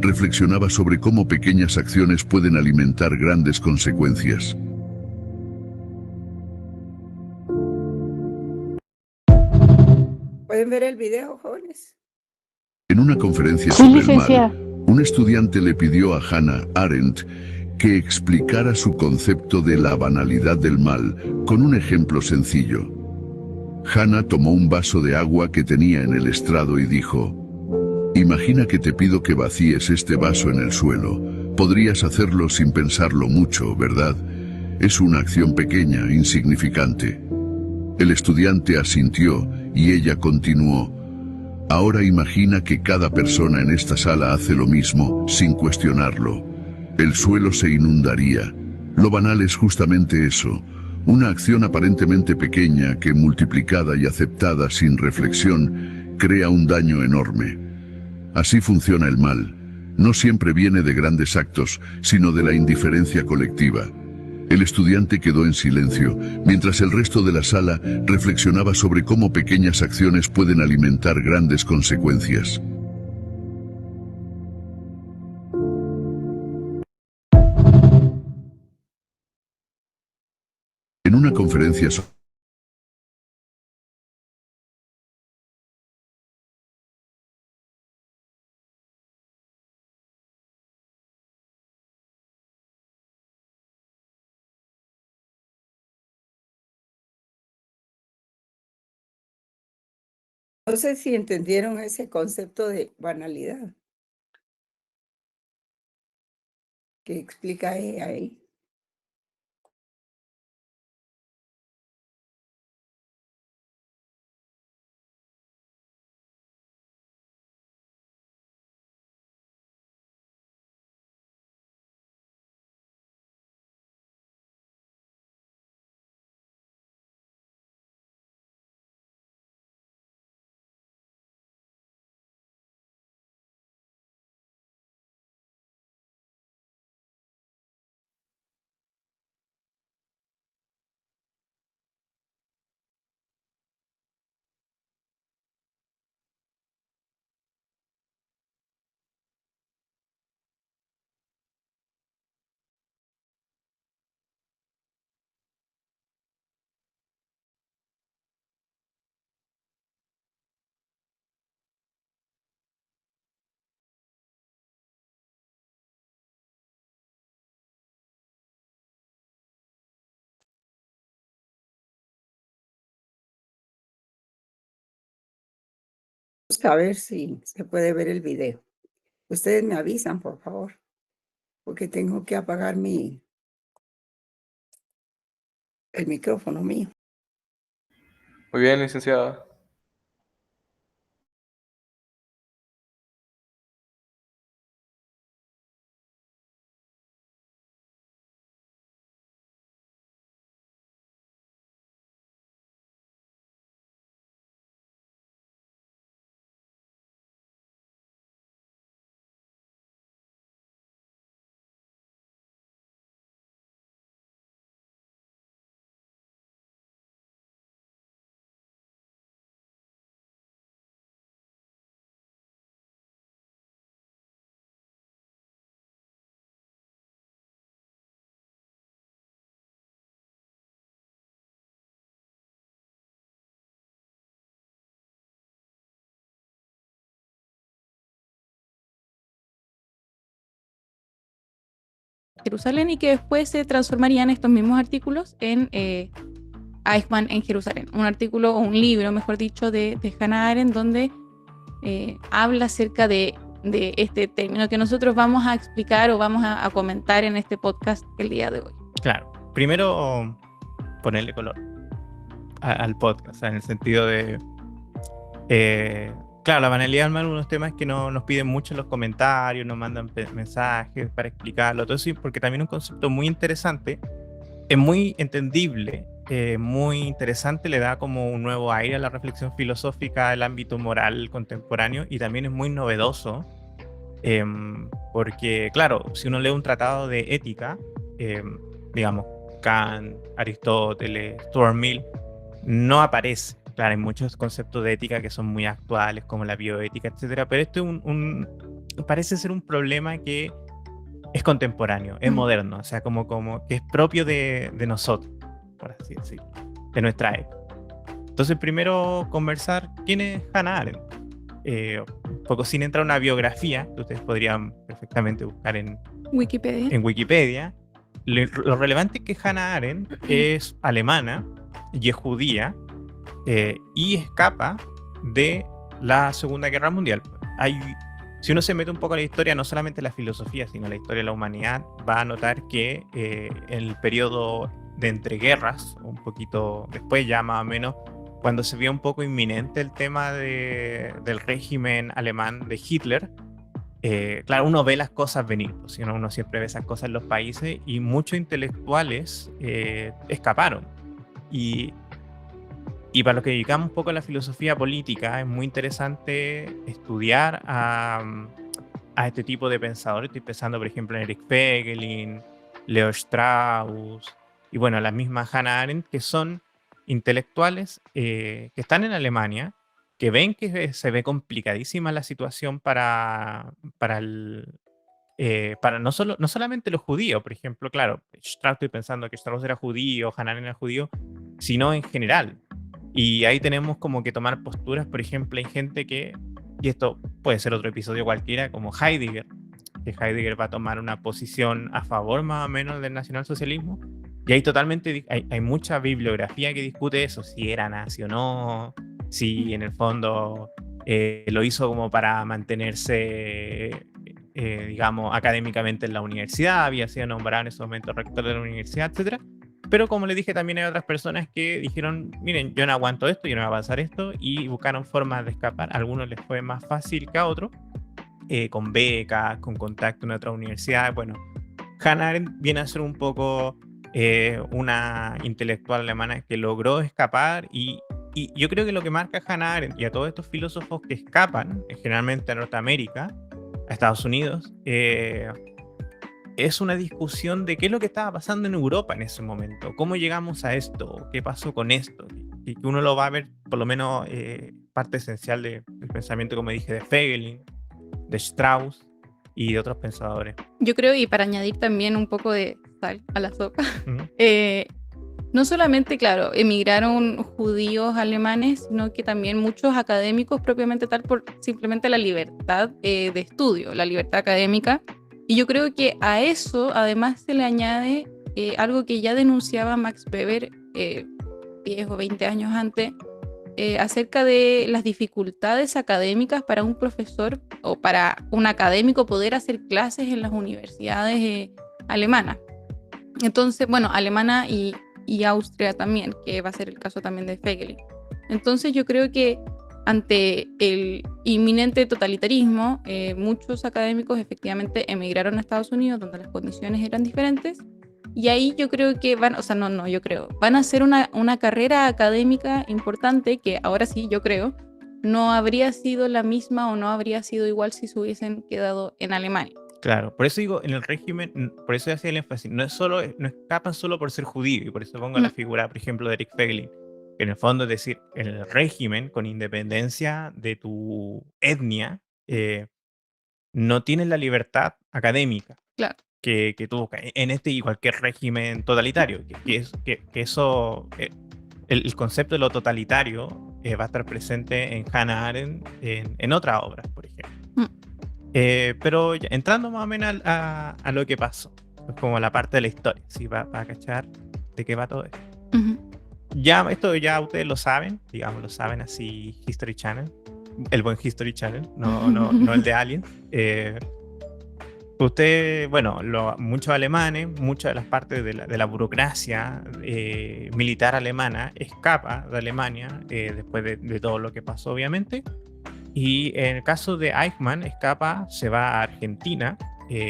Reflexionaba sobre cómo pequeñas acciones pueden alimentar grandes consecuencias. ¿Pueden ver el video, jóvenes? En una conferencia Sí, sobre el licenciada. mal, un estudiante le pidió a Hannah Arendt que explicara su concepto de la banalidad del mal con un ejemplo sencillo. Hannah tomó un vaso de agua que tenía en el estrado y dijo: imagina que te pido que vacíes este vaso en el suelo. Podrías hacerlo sin pensarlo mucho, ¿verdad? Es una acción pequeña, insignificante. El estudiante asintió y ella continuó: ahora imagina que cada persona en esta sala hace lo mismo, sin cuestionarlo. El suelo se inundaría. Lo banal es justamente eso, una acción aparentemente pequeña que, multiplicada y aceptada sin reflexión, crea un daño enorme. Así funciona el mal. No siempre viene de grandes actos, sino de la indiferencia colectiva. El estudiante quedó en silencio, mientras el resto de la sala reflexionaba sobre cómo pequeñas acciones pueden alimentar grandes consecuencias. En una conferencia No sé si entendieron ese concepto de banalidad que explica ella ahí. gusta ver si se puede ver el video. Ustedes me avisan, por favor, porque tengo que apagar el micrófono mío. Muy bien, licenciada. Jerusalén y que después se transformarían estos mismos artículos en Eichmann en Jerusalén. Un artículo o un libro, mejor dicho, de Hannah Arendt, donde habla acerca de este término que nosotros vamos a explicar o vamos a comentar en este podcast el día de hoy. Claro, primero ponerle color al podcast, en el sentido de... claro, la banalidad del mal, unos temas que nos piden mucho en los comentarios, nos mandan mensajes para explicarlo, todo eso, porque también es un concepto muy interesante, es muy entendible, muy interesante, le da como un nuevo aire a la reflexión filosófica del ámbito moral contemporáneo y también es muy novedoso, porque claro, si uno lee un tratado de ética, digamos, Kant, Aristóteles, Stuart Mill, no aparece. Claro, hay muchos conceptos de ética que son muy actuales, como la bioética, etcétera, pero este parece ser un problema que es contemporáneo, es moderno, o sea, como que es propio de nosotros, por así decirlo, de nuestra época. Entonces, primero conversar quién es Hannah Arendt. Un poco sin entrar a una biografía, que ustedes podrían perfectamente buscar en Wikipedia. Lo relevante es que Hannah Arendt es alemana y es judía, y escapa de la Segunda Guerra Mundial. Si uno se mete un poco a la historia, no solamente la filosofía, sino la historia de la humanidad, va a notar que en el periodo de entreguerras, un poquito después ya más o menos, cuando se vio un poco inminente el tema del régimen alemán de Hitler, claro, uno ve las cosas venir, pues, uno siempre ve esas cosas en los países y muchos intelectuales escaparon. Y para lo que dedicamos un poco a la filosofía política, es muy interesante estudiar a este tipo de pensadores. Estoy pensando, por ejemplo, en Eric Feigelin, Leo Strauss, y bueno, la misma Hannah Arendt, que son intelectuales que están en Alemania, que ven que se ve complicadísima la situación para no solamente los judíos, por ejemplo, claro, Strauss, estoy pensando que Strauss era judío, Hannah Arendt era judío, sino en general. Y ahí tenemos como que tomar posturas, por ejemplo, hay gente que, y esto puede ser otro episodio cualquiera, como Heidegger, que Heidegger va a tomar una posición a favor más o menos del nacionalsocialismo, y hay mucha bibliografía que discute eso, si era nazi o no, si en el fondo lo hizo como para mantenerse, digamos, académicamente en la universidad, había sido nombrado en ese momento rector de la universidad, etcétera. Pero como les dije, también hay otras personas que dijeron, miren, yo no aguanto esto, yo no voy a pasar esto, y buscaron formas de escapar. A algunos les fue más fácil que a otros, con becas, con contacto en otras universidades. Bueno, Hannah Arendt viene a ser un poco una intelectual alemana que logró escapar, y yo creo que lo que marca a Hannah Arendt y a todos estos filósofos que escapan, generalmente a Norteamérica, a Estados Unidos, es una discusión de qué es lo que estaba pasando en Europa en ese momento, cómo llegamos a esto, qué pasó con esto, y que uno lo va a ver, por lo menos parte esencial del pensamiento, como dije, de Feigelin, de Strauss y de otros pensadores. Yo creo, y para añadir también un poco de sal a la sopa, no solamente, claro, emigraron judíos alemanes, sino que también muchos académicos propiamente tal, por simplemente la libertad de estudio, la libertad académica. Y yo creo que a eso además se le añade algo que ya denunciaba Max Weber 10 o 20 años antes, acerca de las dificultades académicas para un profesor o para un académico poder hacer clases en las universidades alemanas. Entonces, bueno, alemana y Austria también, que va a ser el caso también de Fegeli. Entonces yo creo que ante el inminente totalitarismo, muchos académicos efectivamente emigraron a Estados Unidos, donde las condiciones eran diferentes, y ahí yo creo que van a hacer una carrera académica importante que ahora sí, yo creo, no habría sido la misma o no habría sido igual si se hubiesen quedado en Alemania. Claro, por eso digo, en el régimen, por eso hacía el énfasis, no escapan solo por ser judíos, y por eso pongo la figura, por ejemplo, de Eric Feiglin, que en el fondo es decir, en el régimen, con independencia de tu etnia, no tienes la libertad académica Claro. que tú buscas en este y cualquier régimen totalitario, el concepto de lo totalitario va a estar presente en Hannah Arendt en otras obras, por ejemplo. Pero ya, entrando más o menos a lo que pasó, es como la parte de la historia, ¿sí? Va a cachar de qué va todo esto. Esto ya ustedes lo saben, digamos, lo saben así History Channel, el buen History Channel, no el de Alien. Bueno, muchos alemanes, muchas de las partes de la burocracia militar alemana escapa de Alemania después de todo lo que pasó, obviamente. Y en el caso de Eichmann, escapa, se va a Argentina,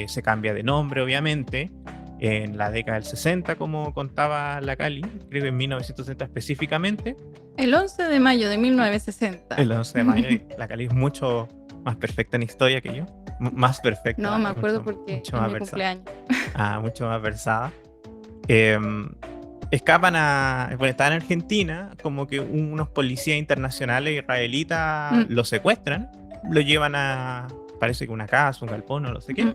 se cambia de nombre, obviamente, en la década del 60, como contaba la Cali, creo que en 1960 específicamente. El 11 de mayo de 1960. El 11 de mayo, la Cali es mucho más perfecta en historia que yo. Más perfecta. No, me acuerdo porque mucho es más mi versada. cumpleaños. Mucho más versada. Escapan están en Argentina, como que unos policías internacionales israelitas lo secuestran, lo llevan parece que una casa, un galpón o no sé qué,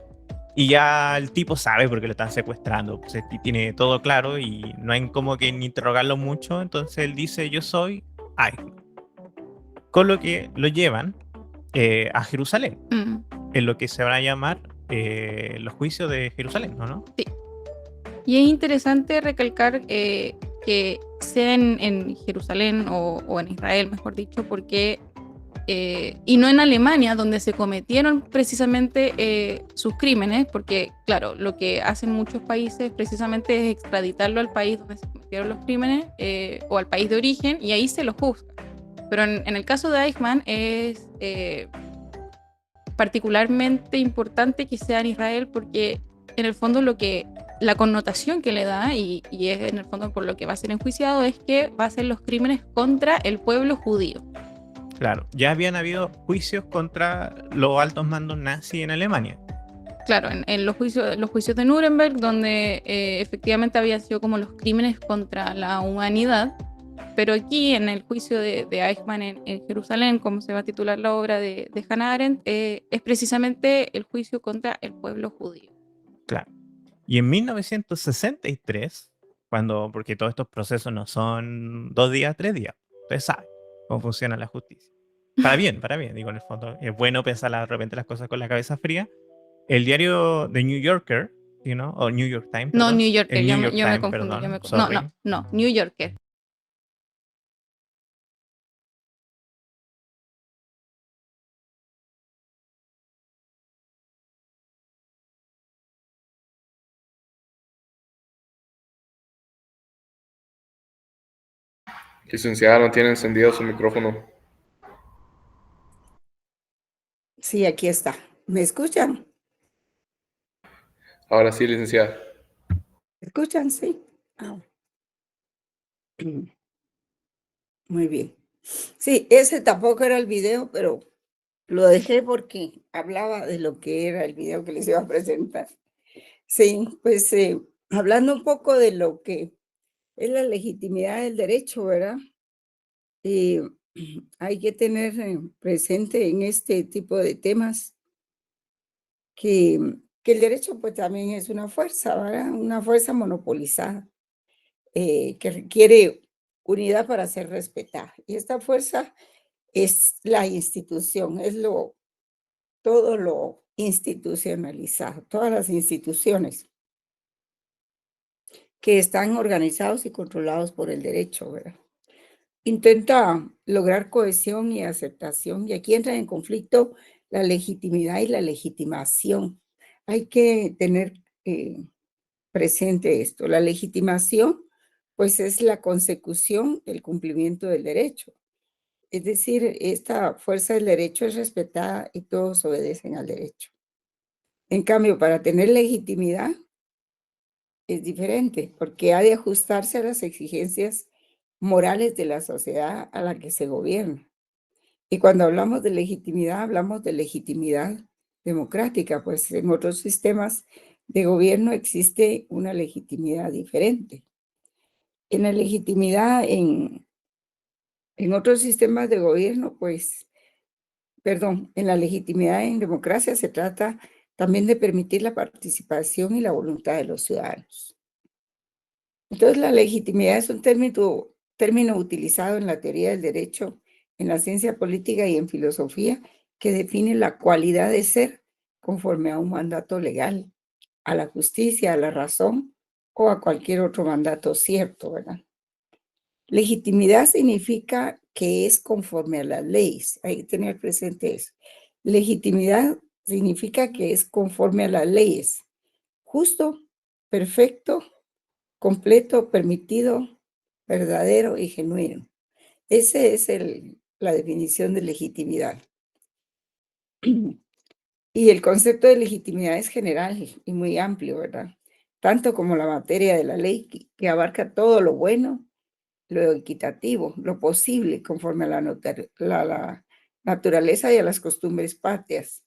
y ya el tipo sabe por qué lo están secuestrando, pues tiene todo claro y no hay como que ni interrogarlo mucho, entonces él dice, yo soy Eichmann. Con lo que lo llevan a Jerusalén, en lo que se van a llamar los juicios de Jerusalén, ¿no? Sí. Y es interesante recalcar que sea en Jerusalén o en Israel, mejor dicho, porque y no en Alemania, donde se cometieron precisamente sus crímenes, porque claro, lo que hacen muchos países precisamente es extraditarlo al país donde se cometieron los crímenes o al país de origen, y ahí se lo juzga. Pero en el caso de Eichmann es particularmente importante que sea en Israel, porque en el fondo la connotación que le da, y es en el fondo por lo que va a ser enjuiciado, es que va a ser los crímenes contra el pueblo judío. Claro, ya habían habido juicios contra los altos mandos nazis en Alemania. Claro, en los juicios de Nuremberg, donde efectivamente habían sido como los crímenes contra la humanidad, pero aquí en el juicio de Eichmann en Jerusalén, como se va a titular la obra de Hannah Arendt, es precisamente el juicio contra el pueblo judío. Claro. Y en 1963, porque todos estos procesos no son 2 días, 3 días, ustedes saben cómo funciona la justicia. Para bien, digo, en el fondo, es bueno pensar de repente las cosas con la cabeza fría. El diario The New Yorker, o New York Times. No, perdón. New Yorker, El yo New York me Times, confundí. perdón, No, New Yorker. Licenciada, no tiene encendido su micrófono. Sí, aquí está. ¿Me escuchan? Ahora sí, licenciada. ¿Me escuchan? Sí. Muy bien. Sí, ese tampoco era el video, pero lo dejé porque hablaba de lo que era el video que les iba a presentar. Sí, pues hablando un poco de lo que es la legitimidad del derecho, ¿verdad? Hay que tener presente en este tipo de temas que el derecho pues también es una fuerza, ¿verdad? Una fuerza monopolizada que requiere unidad para ser respetada. Y esta fuerza es la institución, es todo lo institucionalizado, todas las instituciones que están organizados y controlados por el derecho, ¿verdad? intenta lograr cohesión y aceptación, y aquí entran en conflicto la legitimidad y la legitimación. Hay que tener presente esto. La legitimación, pues, es la consecución del cumplimiento del derecho. Es decir, esta fuerza del derecho es respetada y todos obedecen al derecho. En cambio, para tener legitimidad es diferente, porque ha de ajustarse a las exigencias morales de la sociedad a la que se gobierna. Y cuando hablamos de legitimidad, hablamos de legitimidad democrática, pues en otros sistemas de gobierno existe una legitimidad diferente. En la legitimidad en otros sistemas de gobierno, pues, perdón, en la legitimidad en democracia se trata también de permitir la participación y la voluntad de los ciudadanos. Entonces, la legitimidad es un término utilizado en la teoría del derecho, en la ciencia política y en filosofía, que define la cualidad de ser conforme a un mandato legal, a la justicia, a la razón o a cualquier otro mandato cierto, ¿verdad? Legitimidad significa que es conforme a las leyes. Hay que tener presente eso. Legitimidad significa que es conforme a las leyes. Justo, perfecto, completo, permitido, verdadero y genuino. Esa es la definición de legitimidad. Y el concepto de legitimidad es general y muy amplio, ¿verdad? Tanto como la materia de la ley, que abarca todo lo bueno, lo equitativo, lo posible, conforme a la naturaleza y a las costumbres patrias.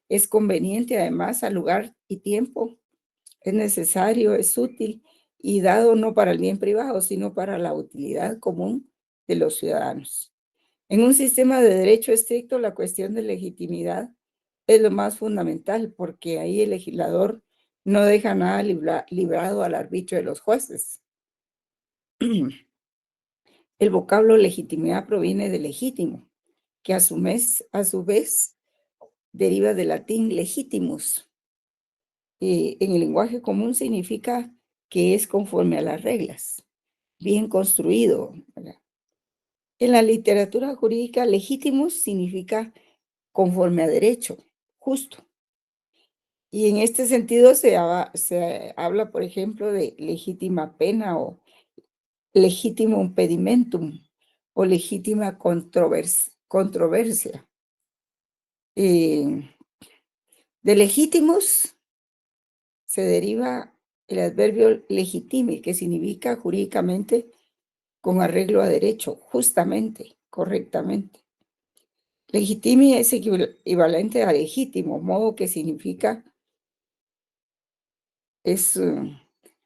Es conveniente, además, al lugar y tiempo. Es necesario, es útil y dado no para el bien privado, sino para la utilidad común de los ciudadanos. En un sistema de derecho estricto, la cuestión de legitimidad es lo más fundamental, porque ahí el legislador no deja nada librado al arbitrio de los jueces. El vocablo legitimidad proviene de legítimo, que a su vez deriva del latín legitimus. En el lenguaje común significa que es conforme a las reglas, bien construido, ¿verdad? En la literatura jurídica, legitimus significa conforme a derecho, justo. Y en este sentido se habla, por ejemplo, de legítima pena o legitimum pedimentum o legítima controversia. De legítimos se deriva el adverbio legitime, que significa jurídicamente con arreglo a derecho, justamente, correctamente. Legitime es equivalente a legítimo, modo que significa, es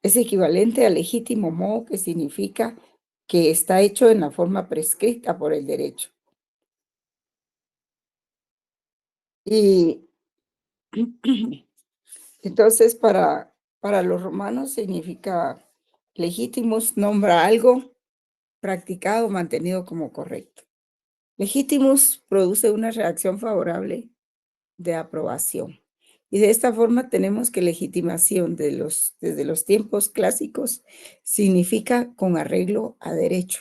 equivalente a legítimo, modo que significa que está hecho en la forma prescrita por el derecho. Y entonces para los romanos significa legítimos, nombra algo practicado, mantenido como correcto. Legitimus produce una reacción favorable de aprobación. Y de esta forma tenemos que legitimación desde los tiempos clásicos significa con arreglo a derecho,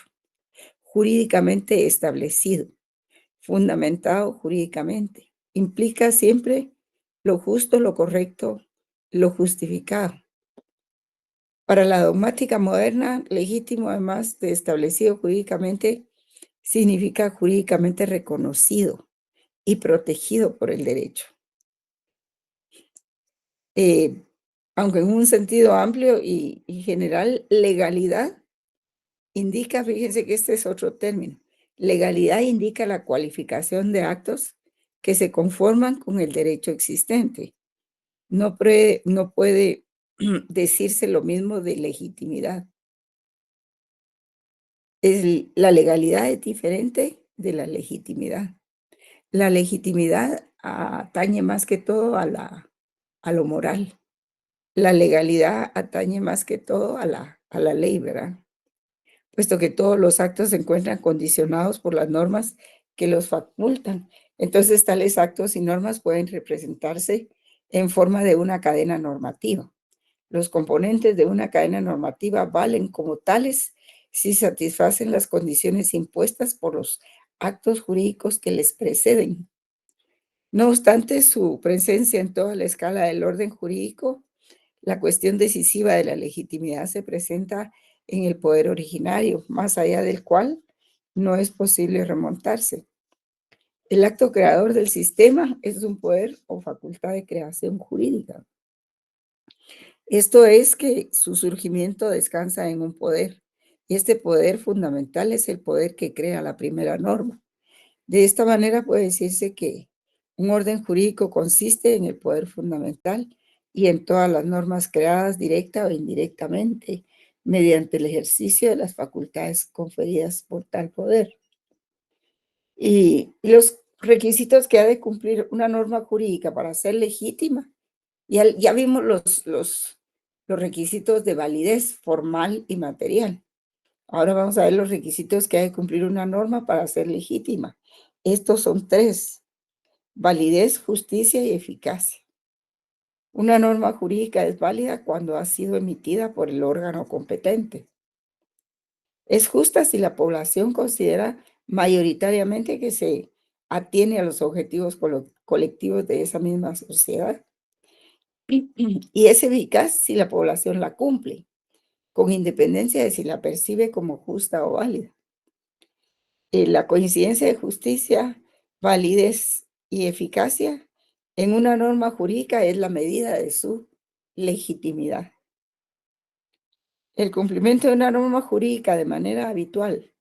jurídicamente establecido, fundamentado jurídicamente. Implica siempre lo justo, lo correcto, lo justificado. Para la dogmática moderna, legítimo, además de establecido jurídicamente, significa jurídicamente reconocido y protegido por el derecho. Aunque en un sentido amplio y general, legalidad indica, fíjense que este es otro término, legalidad indica la cualificación de actos que se conforman con el derecho existente. No puede decirse lo mismo de legitimidad. La legalidad es diferente de la legitimidad. La legitimidad atañe más que todo a lo moral. La legalidad atañe más que todo a la ley, ¿verdad? Puesto que todos los actos se encuentran condicionados por las normas que los facultan. Entonces, tales actos y normas pueden representarse en forma de una cadena normativa. Los componentes de una cadena normativa valen como tales si satisfacen las condiciones impuestas por los actos jurídicos que les preceden. No obstante su presencia en toda la escala del orden jurídico, la cuestión decisiva de la legitimidad se presenta en el poder originario, más allá del cual no es posible remontarse. El acto creador del sistema es un poder o facultad de creación jurídica. Esto es que su surgimiento descansa en un poder. Y este poder fundamental es el poder que crea la primera norma. De esta manera puede decirse que un orden jurídico consiste en el poder fundamental y en todas las normas creadas directa o indirectamente mediante el ejercicio de las facultades conferidas por tal poder. Y los requisitos que ha de cumplir una norma jurídica para ser legítima, ya vimos los requisitos de validez formal y material. Ahora vamos a ver los requisitos que ha de cumplir una norma para ser legítima. Estos son 3: validez, justicia y eficacia. Una norma jurídica es válida cuando ha sido emitida por el órgano competente. Es justa si la población considera mayoritariamente que se atiene a los objetivos colectivos de esa misma sociedad. Y es eficaz si la población la cumple, con independencia de si la percibe como justa o válida. La coincidencia de justicia, validez y eficacia en una norma jurídica es la medida de su legitimidad. El cumplimiento de una norma jurídica de manera habitual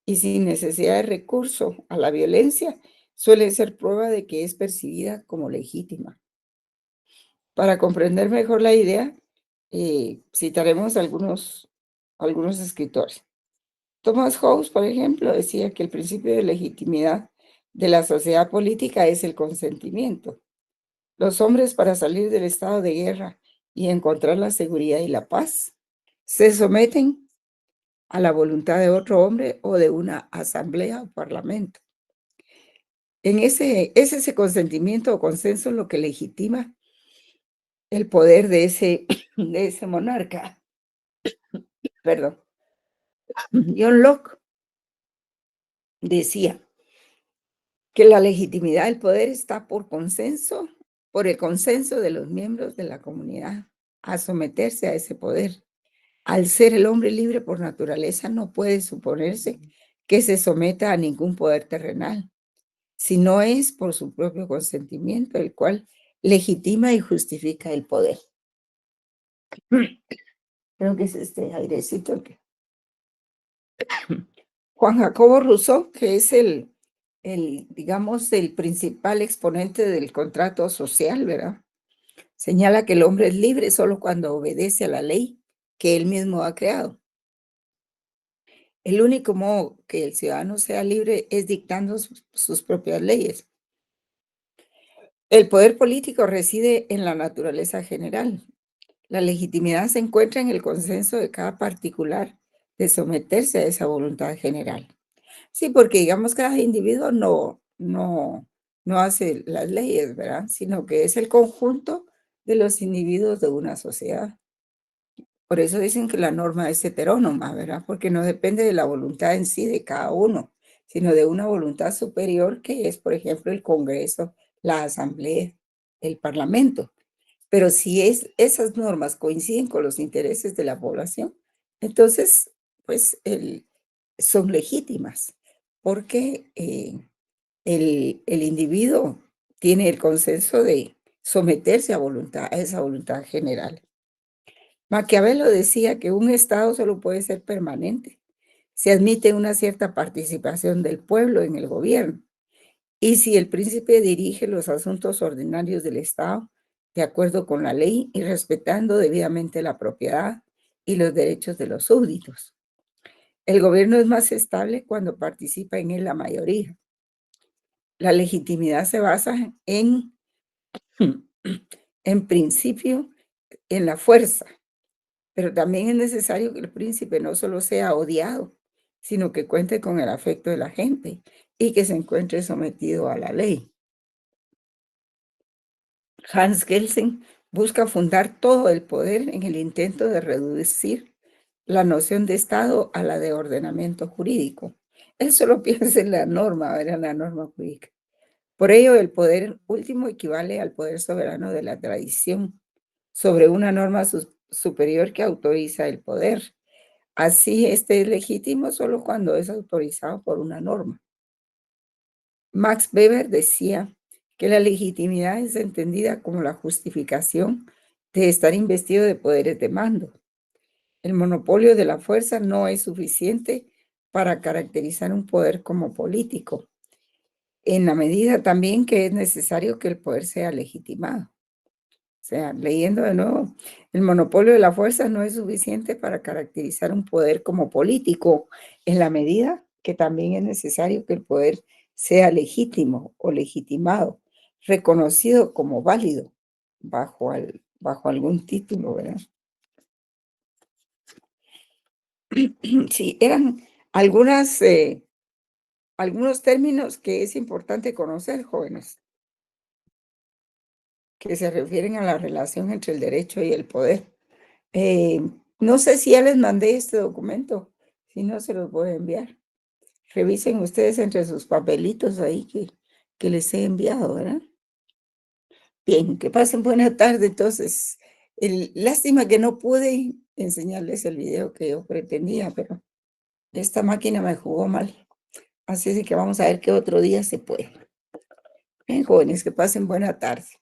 y sin necesidad de recurso a la violencia suele ser prueba de que es percibida como legítima. Para comprender mejor la idea, citaremos algunos escritores. Thomas Hobbes, por ejemplo, decía que el principio de legitimidad de la sociedad política es el consentimiento. Los hombres, para salir del estado de guerra y encontrar la seguridad y la paz, se someten a la voluntad de otro hombre o de una asamblea o parlamento. Es ese consentimiento o consenso lo que legitima el poder de ese monarca. Perdón. John Locke decía que la legitimidad del poder está por el consenso de los miembros de la comunidad a someterse a ese poder. Al ser el hombre libre por naturaleza, no puede suponerse que se someta a ningún poder terrenal, si no es por su propio consentimiento, el cual legitima y justifica el poder. Creo que es este airecito que... Juan Jacobo Rousseau, que es digamos, el principal exponente del contrato social, ¿verdad? Señala que el hombre es libre solo cuando obedece a la ley que él mismo ha creado. El único modo que el ciudadano sea libre es dictando sus propias leyes. El poder político reside en la naturaleza general. La legitimidad se encuentra en el consenso de cada particular de someterse a esa voluntad general. Sí, porque digamos cada individuo no hace las leyes, ¿verdad? Sino que es el conjunto de los individuos de una sociedad. Por eso dicen que la norma es heterónoma, ¿verdad? Porque no depende de la voluntad en sí de cada uno, sino de una voluntad superior que es, por ejemplo, el Congreso, la Asamblea, el Parlamento. Pero si esas normas coinciden con los intereses de la población, entonces, pues, son legítimas, porque el individuo tiene el consenso de someterse a esa voluntad general. Maquiavelo decía que un Estado solo puede ser permanente si admite una cierta participación del pueblo en el gobierno y si el príncipe dirige los asuntos ordinarios del Estado de acuerdo con la ley y respetando debidamente la propiedad y los derechos de los súbditos. El gobierno es más estable cuando participa en él la mayoría. La legitimidad se basa en principio, en la fuerza, pero también es necesario que el príncipe no solo sea odiado, sino que cuente con el afecto de la gente y que se encuentre sometido a la ley. Hans Kelsen busca fundar todo el poder en el intento de reducir la noción de Estado a la de ordenamiento jurídico. Él solo piensa en la norma, ¿verdad? La norma jurídica. Por ello, el poder último equivale al poder soberano de la tradición sobre una norma superior que autoriza el poder. Así, este es legítimo solo cuando es autorizado por una norma. Max Weber decía que la legitimidad es entendida como la justificación de estar investido de poderes de mando. El monopolio de la fuerza no es suficiente para caracterizar un poder como político, en la medida también que es necesario que el poder sea legitimado. O sea, leyendo de nuevo, el monopolio de la fuerza no es suficiente para caracterizar un poder como político, en la medida que también es necesario que el poder sea legítimo o legitimado, reconocido como válido bajo algún título, ¿verdad? Sí, eran algunos términos que es importante conocer, jóvenes, que se refieren a la relación entre el derecho y el poder. No sé si ya les mandé este documento, si no se los voy a enviar. Revisen ustedes entre sus papelitos ahí que les he enviado, ¿verdad? Bien, que pasen buena tarde. Entonces, lástima que no pude enseñarles el video que yo pretendía, pero esta máquina me jugó mal. Así es que vamos a ver qué otro día se puede. Bien, jóvenes, que pasen buena tarde.